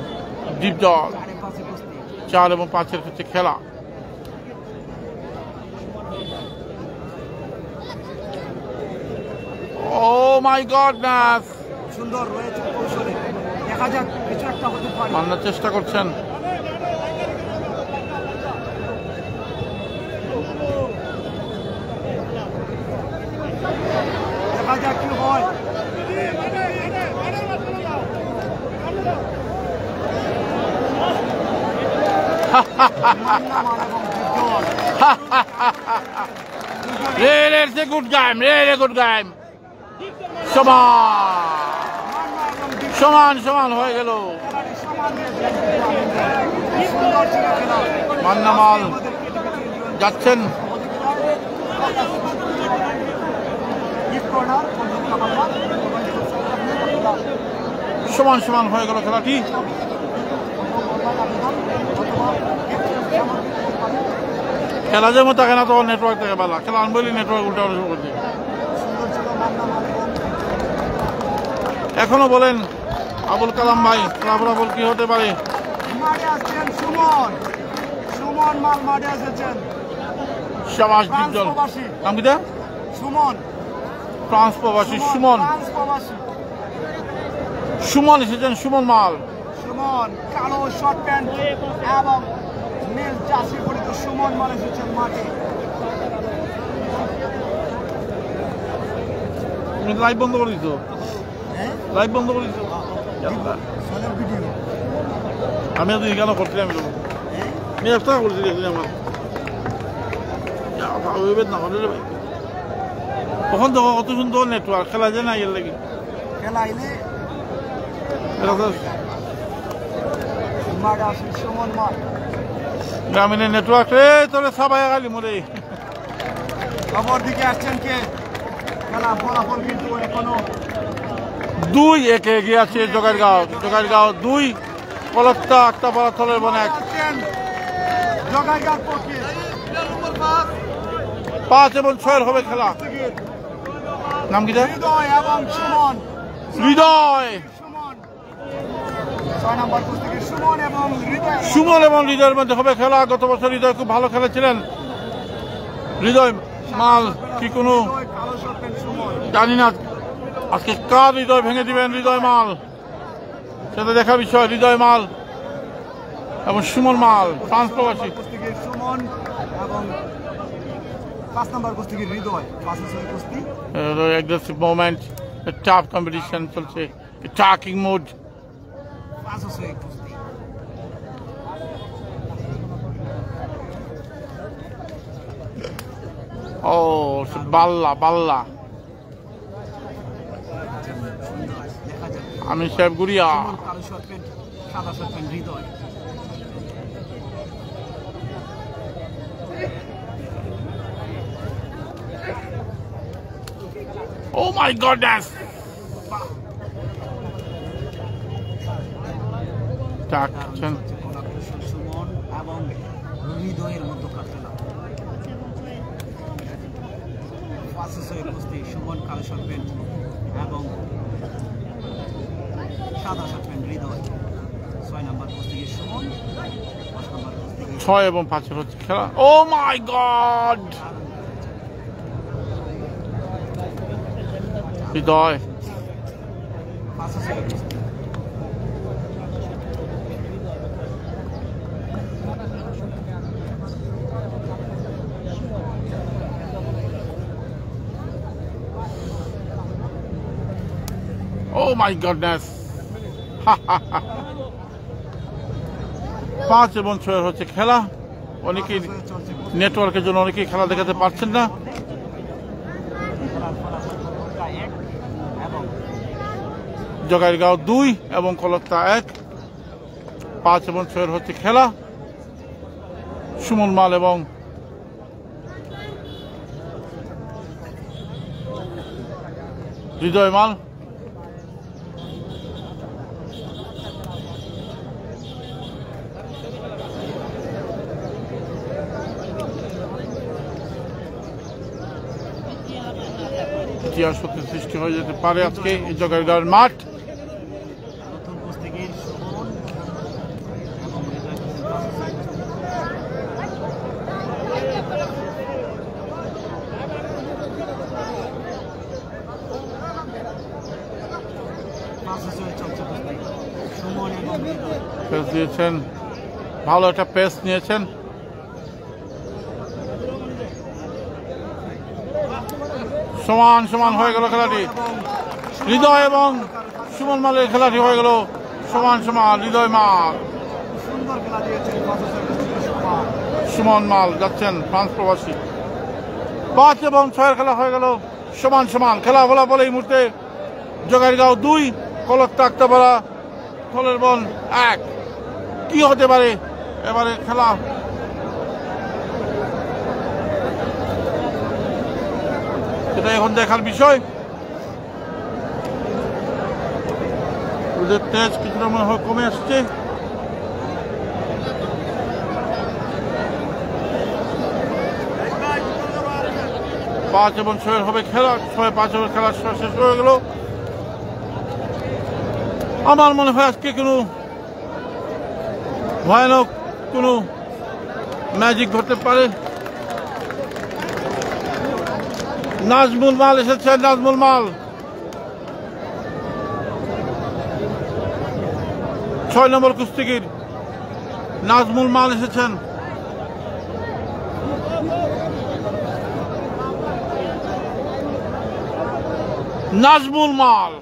দীপজল।
4-5 কুস্তি।
4 এবং 5-এর হচ্ছে খেলা। ও মাই গডনেস,
সুন্দর রয়েছে কৌশলে। দেখা যাক কিছু একটা হতে পারে।
মান্নার চেষ্টা করছেন।
দেখা যাক কি হয়। মান্না মাল এবং Dipjol.
Really, it's a good game, really good game. সমান
মান্না এবং দীপজল
সমান সমান হয়ে গেল।
খেলাটি সমান হয়েছে। সুন্দর ছিল খেলা।
মান্না মাল যাচ্ছেন। সমান সমান হয়ে গেল খেলাটি। খেলা যেমন থাকে না তো নেটওয়ার্ক থাকে ভালো, খেলা আনবলি নেটওয়ার্ক উল্টা শুরু করছে। এখনো বলেন আবুল কালাম ভাই, ফলাফল কি হতে পারে?
মাঠে আসছেন সুমন। সুমন মাল মাঠে এসেছেন।
শাবাশ দীপজল।
প্রবাসী
নাম কিটা?
সুমন।
ফ্রান্স প্রবাসী সুমন।
ফ্রান্স প্রবাসী
সুমন এসেছেন, সুমন মাল।
সুমন কালো শর্ট প্যান্ট এবং নীল জার্সি পরিত সুমন মাল এসেছেন মাঠে।
তুমি লাইভ বন্ধ করে দিছো, লাইভ বন্ধ করে দিছো।
ভিডিও
আমি তো কেন করছিলাম, আমি একটা করছি আমার না হলে ভাই। তখন তো কত সুন্দর নেটওয়ার্ক, খেলা যায় না এর লাগে।
খেলা আইলে
এটা তো
মাঠে আসেন সুমন মাল।
গ্রামীণের নেটওয়ার্ক রে তোরে সবাই খালি মরে।
খবর দিকে আসছেন কে? খেলা ফলাফল কিন্তু এখনো
2-1 এগিয়ে আছে জোগাড়গাঁও। জোগাড়গাঁও 2, কলকাতা আক্তাপাড়া থলের বন 1।
জগাইগার পক্ষে
5 এবং 6 হবে খেলা। নাম কি?
হৃদয় এবং সুমন।
হৃদয়।
সুমন 6 নম্বর কুস্তিগীর সুমন এবং হৃদয়।
সুমন এবং হৃদয়ের মধ্যে হবে খেলা। গত বছর হৃদয় খুব ভালো খেলেছিলেন। হৃদয় মাল কি কোনো
কালো শর্ট প্যান্ট সুমন।
জানি না আজকে কার হৃদয় ভেঙে দিবেন হৃদয় মাল, সেটা দেখা বিষয়। হৃদয় মাল এবং সুমন মাল, ফ্রান্স প্রবাসী।
কুস্তিগীর সুমন এবং 5 নম্বর কুস্তিগীর হৃদয়। 5 কুস্তি
aggressive moment, a tough competition চলছে, attacking mode.
5 কুস্তি।
ও বাল্লা বাল্লা
দেখা যাক
আমি সাহেব গুড়িয়া।
কালো শর্ট প্যান্ট সাদা short pant Hriday.
Oh my goodness! চাচ্ছেন
সুমন এবং হৃদয়ের মধ্যকার খেলা। 506 কুস্তি সুমন কালো শার্ট প্যান্ট এবং সাদা শার্ট প্যান্ট হৃদয়। 6 নম্বর কুস্তিগির সুমন, 5 নম্বর কুস্তিগির
6 এবং 5 হচ্ছে খেলা। ও মাই গড, হৃদয়
506 কুস্তি।
Oh my goodness! 5 এবং 6 হচ্ছে খেলা। অনেকেই নেটওয়ার্কের জন্য অনেকেই খেলা দেখাতে পারছেন না। জগাইরগাঁও 2 এবং কলকাতা 1। 5 এবং 6 হচ্ছে খেলা। সুমন মাল এবং হৃদয় মাল। ইতিহাস সৃষ্টি হয়ে যেতে পারে আজকে এই জগাইরগাঁওয়ের মাঠ।
প্রথম কুস্তিগির সুমন এবং হৃদয় 506 চলছে কুস্তি সুমন এবং হৃদয়।
পেস দিয়েছেন, ভালো একটা পেস নিয়েছেন। সমান সমান হয়ে গেল খেলাটি। হৃদয় এবং সুমন মালের খেলাটি হয়ে গেল সমান সমান। হৃদয় মাল,
সুন্দর খেলা দিয়েছেন 506
সুমন মাল যাচ্ছেন ফ্রান্স প্রবাসী। 5 এবং 6 খেলা হয়ে গেল সমান সমান। খেলা বলা বলে এই মুহূর্তে জগাইরগাঁও 2, কলকাতা আক্তাপাড়া থলের বন 1। কি হতে পারে এবারে খেলা? এটা এখন দেখার বিষয়। ওদের তেজ কিছুটা মনে হয় কমে আসছে। 5 এবং 6 হবে খেলা। 6-5 হবে খেলা শেষ হয়ে গেল। আমার মনে হয় আজকে কোনো ভয়ানক কোনো ম্যাজিক ঘটতে পারে। নাজমুল মাল এসেছেন, নাজমুল মাল 6 নম্বর কুস্তিগির নাজমুল মাল এসেছেন। নাজমুল মাল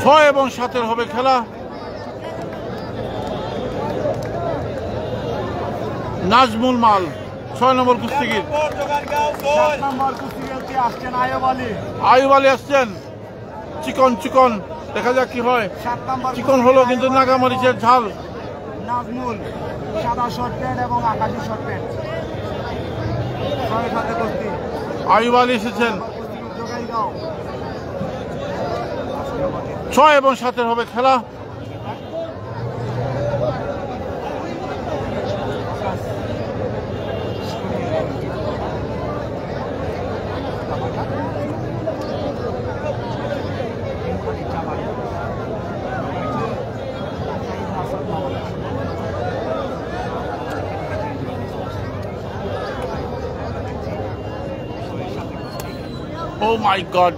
ছয় এবং 7 হবে খেলা। নাজমুল মাল 6 নম্বর কুস্তিগির।
7 নম্বর কুস্তিগিরতে আসছেন আয়ুব আলী।
আয়ুব আলী আসছেন। চিকন চিকন, দেখা যাক কি হয়।
7 নম্বর
চিকন হলো কিন্তু নাগামরিচের ঝাল।
নাজমুল সাদা শর্ট প্যান্ট এবং আকাশি শর্ট প্যান্ট। 6 সাথে কুস্তি
আয়ুব আলী এসেছেন।
জগাইরগাঁও
6 এবং 7 হবে খেলা। ও মাই গড,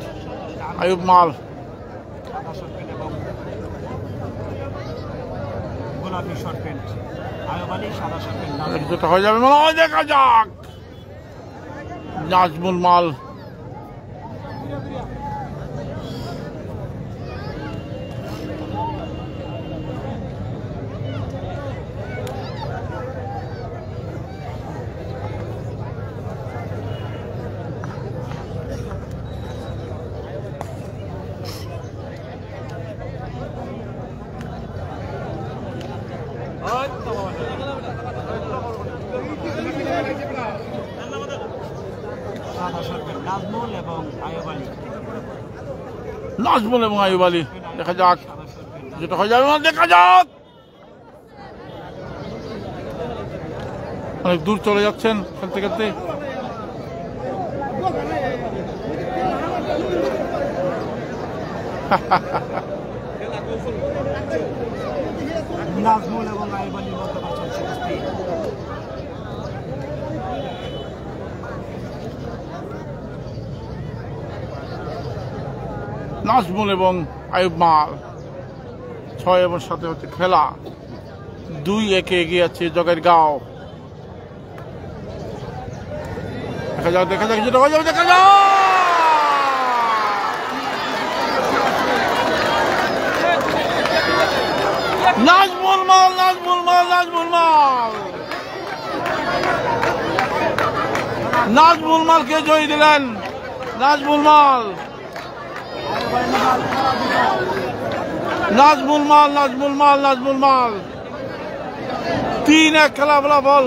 আয়ুব মাল
গোলাপি শর্ট প্যান্ট, আয়ুব আলী সাদা শর্ট প্যান্ট।
যেটা হয়ে যাবে মনে হয়, দেখা যাক। নাজমুল মাল নাজমুল এবং আইয়ুব আলী। দেখা যাক যেটা হয়ে যাবে, দেখা যাক। অনেক দূর চলে যাচ্ছেন খেলতে খেলতে।
নাজমুল এবং আইয়ুব আলীর মধ্যে চলছে কুস্তি।
নাজমুল এবং আইয়ুব মাল 6 এবং 7 হচ্ছে খেলা। 2-1 এগিয়ে আছে জগাইরগাঁও। দেখা যাক দেখা যাক যেটা হয়ে যাবে, দেখা যাক। নাজমুল মাল, নাজমুল মাল, নাজমুল মাল, নাজমুল মালকে জয় দিলেন নাজমুল মাল। নাজমুল মাল, নাজমুল মাল, নাজমুল মাল। 3-1 খেলা ফলাফল।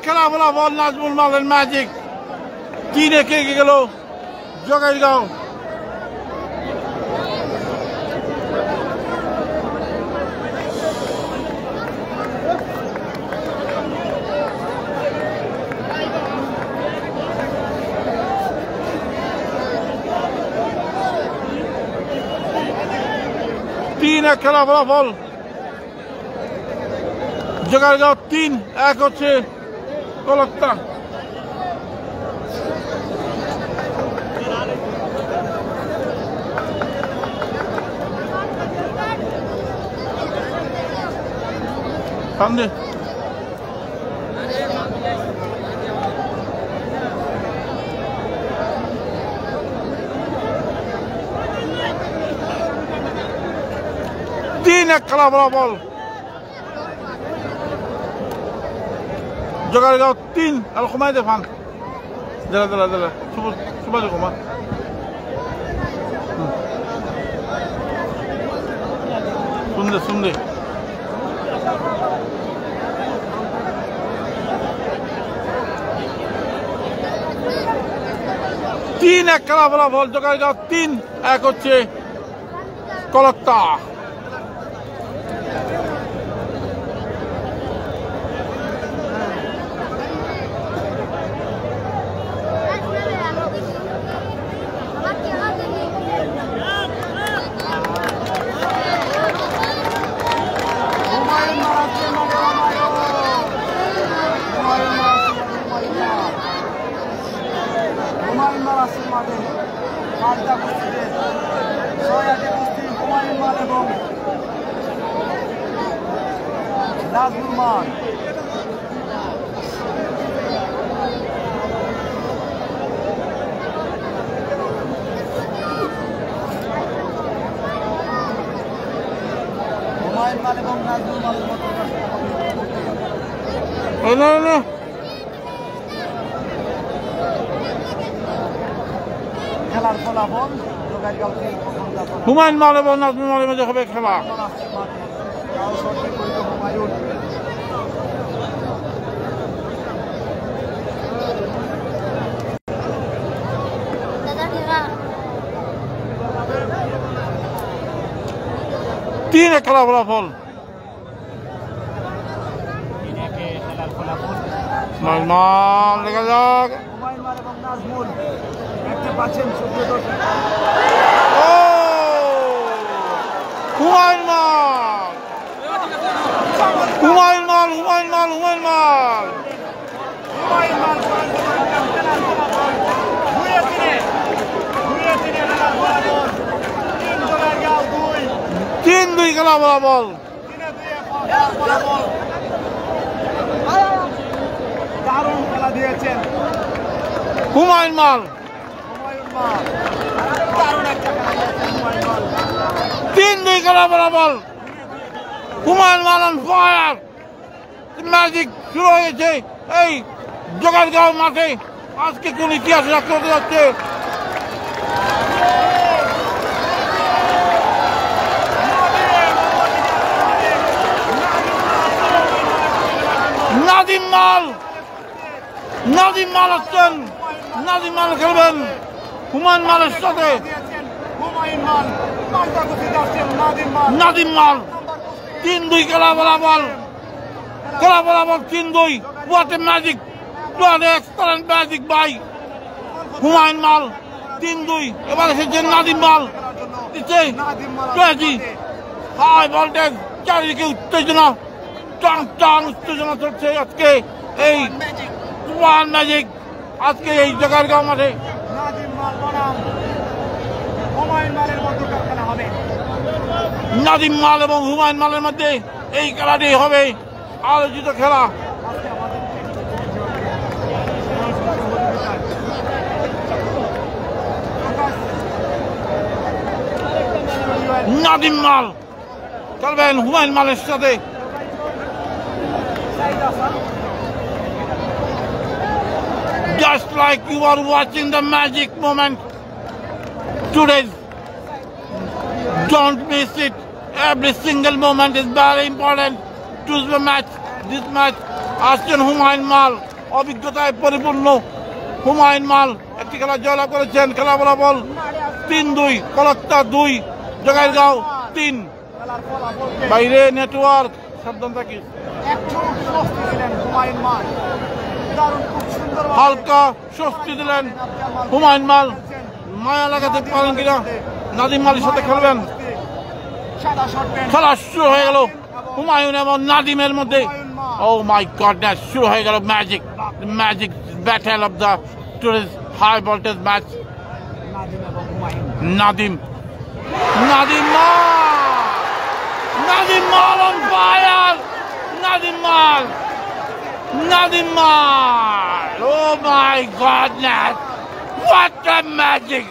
খেলা ফলাফল নাজমুল মালের ম্যাজিক। 3-1 এগিয়ে গেল জগাইরগাঁও। খেলা ফলাফল জগাইরগাঁও 3-1 হচ্ছে কলকাতা। সামনে খেলা ফলাফল জগাইরগাঁও 3 al khumaay defan dala suba de khuma sunde 3-1 খেলা ফলাফল জগাইরগাঁও 3-1 হচ্ছে কলকাতা।
নাজমুল মাল হুমায়ুন মাল এবং নাজমুল মালের মধ্যে খেলার ফলাফল
হুমায়ুন মাল এবং নাজমুল মালের মধ্যে হবে খেলা।
হুমায়ুন
3-1 খেলা ফলাফল। নাজমুল দেখা যাক
হুমায়ুন মাল এবং নাজমুল দেখতে পাচ্ছেন সুপ্রিয় দর্শক।
হুমায়ুন মাল, হুমায়ুন মাল, হুমায়ুন মাল, হুমায়ুন মাল,
হুমায়ুন মাল
3-2 খেলা ফলাফল।
দারুণ খেলা দিয়েছেন
হুমায়ুন মাল,
হুমায়ুন মাল দারুণ একটা খেলা দিয়েছেন হুমায়ুন মাল।
3-2 খেলা ফলাফল। হুমায়ুন মাল অন ফায়ার। ম্যাজিক শুরু হয়েছে এই জগাইরগাঁও মাঠে। আজকে কোন ইতিহাস রাখতে হতে যাচ্ছে। নাদিম মাল আসছেন, নাদিম মাল খেলবেন হুমায়ুন মালের সাথে। নাদিম মাল 3-2 খেলা বরাবর 3-2। What a magic, what an excellent magic by Humayun মাল। 3-2 এবার এসেছেন নাদিম মাল। হাই ভোল্টেজ, চারিদিকে উত্তেজনা, টান উত্তেজনা চলছে আজকে এই ওয়ান ম্যাজিক, আজকে এই জোগাড়গাঁও মাঠে। নাদিম মাল এবং হুমায়ুন মালের মধ্যে এই খেলাটি হবে আলোচিত খেলা। নাদিম মাল খেলবেন হুমায়ুন মালের সাথে। Just like you are watching the magic moment today. Don't miss it. Every single moment is very important to the match. This match আসছেন হুমায়ুন মাল, অভিজ্ঞতায় পরিপূর্ণ হুমায়ুন মাল একটি খেলা জয়লাভ করেছেন। খেলা বরাবর 3-2, কলকাতা 2, জোগাড়গাঁও 3। বাইরে নেটওয়ার্ক সাবধান থাকিস। হালকা স্বস্তি দিলেন হুমায়ুন মাল। মায়া লাগাতে পারেন কিনা নাদিম মালের সাথে খেলবেন। খেলা শুরু হয়ে গেল হুমায়ুন এবং নাদিমের মধ্যে। ও মাই গডনেস, শুরু হয়ে গেল magic battle of the today's high voltage match. Nadim Mal on fire. Nadim Mal! Oh my goodness! What a magic!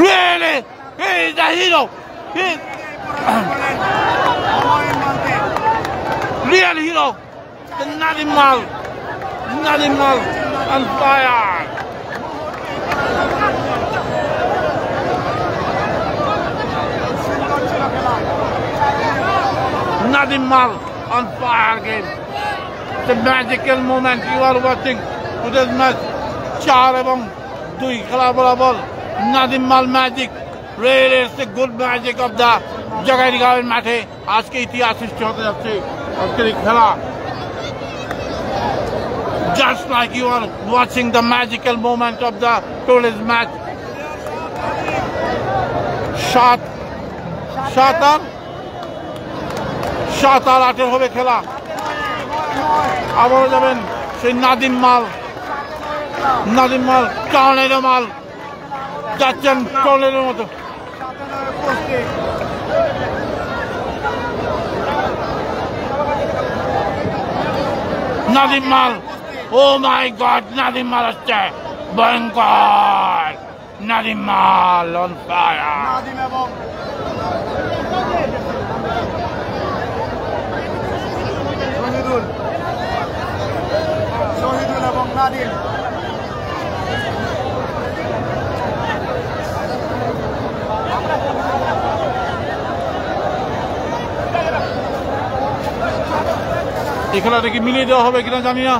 Really? He is a hero! Real hero! The Nadim Mal on fire! Nadim Mal on fire again. The magical moment you are watching today's match. 4 এবং 2 খেলা বরাবর নাদিম মাল magic. Really it's a good magic of the জোগাড়গাঁওয়ের মাঠে আজকে ইতিহাস সৃষ্টি হতে যাচ্ছে আজকের এই খেলা। Just like you are watching the magical moment of the today's match. 7-8 হবে খেলা। আবারও যাবেন সেই নাদিম মাল টর্নেডো মাল যাচ্ছেন টর্নেডোর মতো। নাদিম মাল, ও মাই গড, নাদিম মাল আসছে ভয়ঙ্কর। Nadim Mal on fire.
শহীদুল এবং নাদিম।
এই খেলাটা কি মিলিয়ে দেওয়া হবে কিনা জানি না।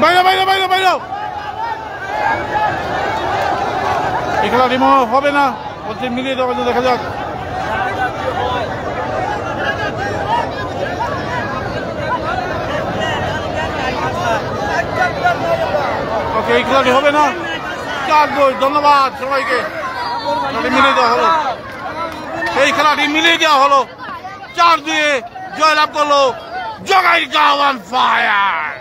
বাইরে এই খেলা রিমো হবে না বলছে, মিলিয়ে দেওয়া দেখা যাক। ওকে, এই খেলাটি হবে না। 4-2, ধন্যবাদ সবাইকে। মিলিয়ে দেওয়া হলো, এই খেলাটি মিলিয়ে দেওয়া হলো। 4-2 জয়লাভ করলো জোগাড়গাঁও অন ফায়ার।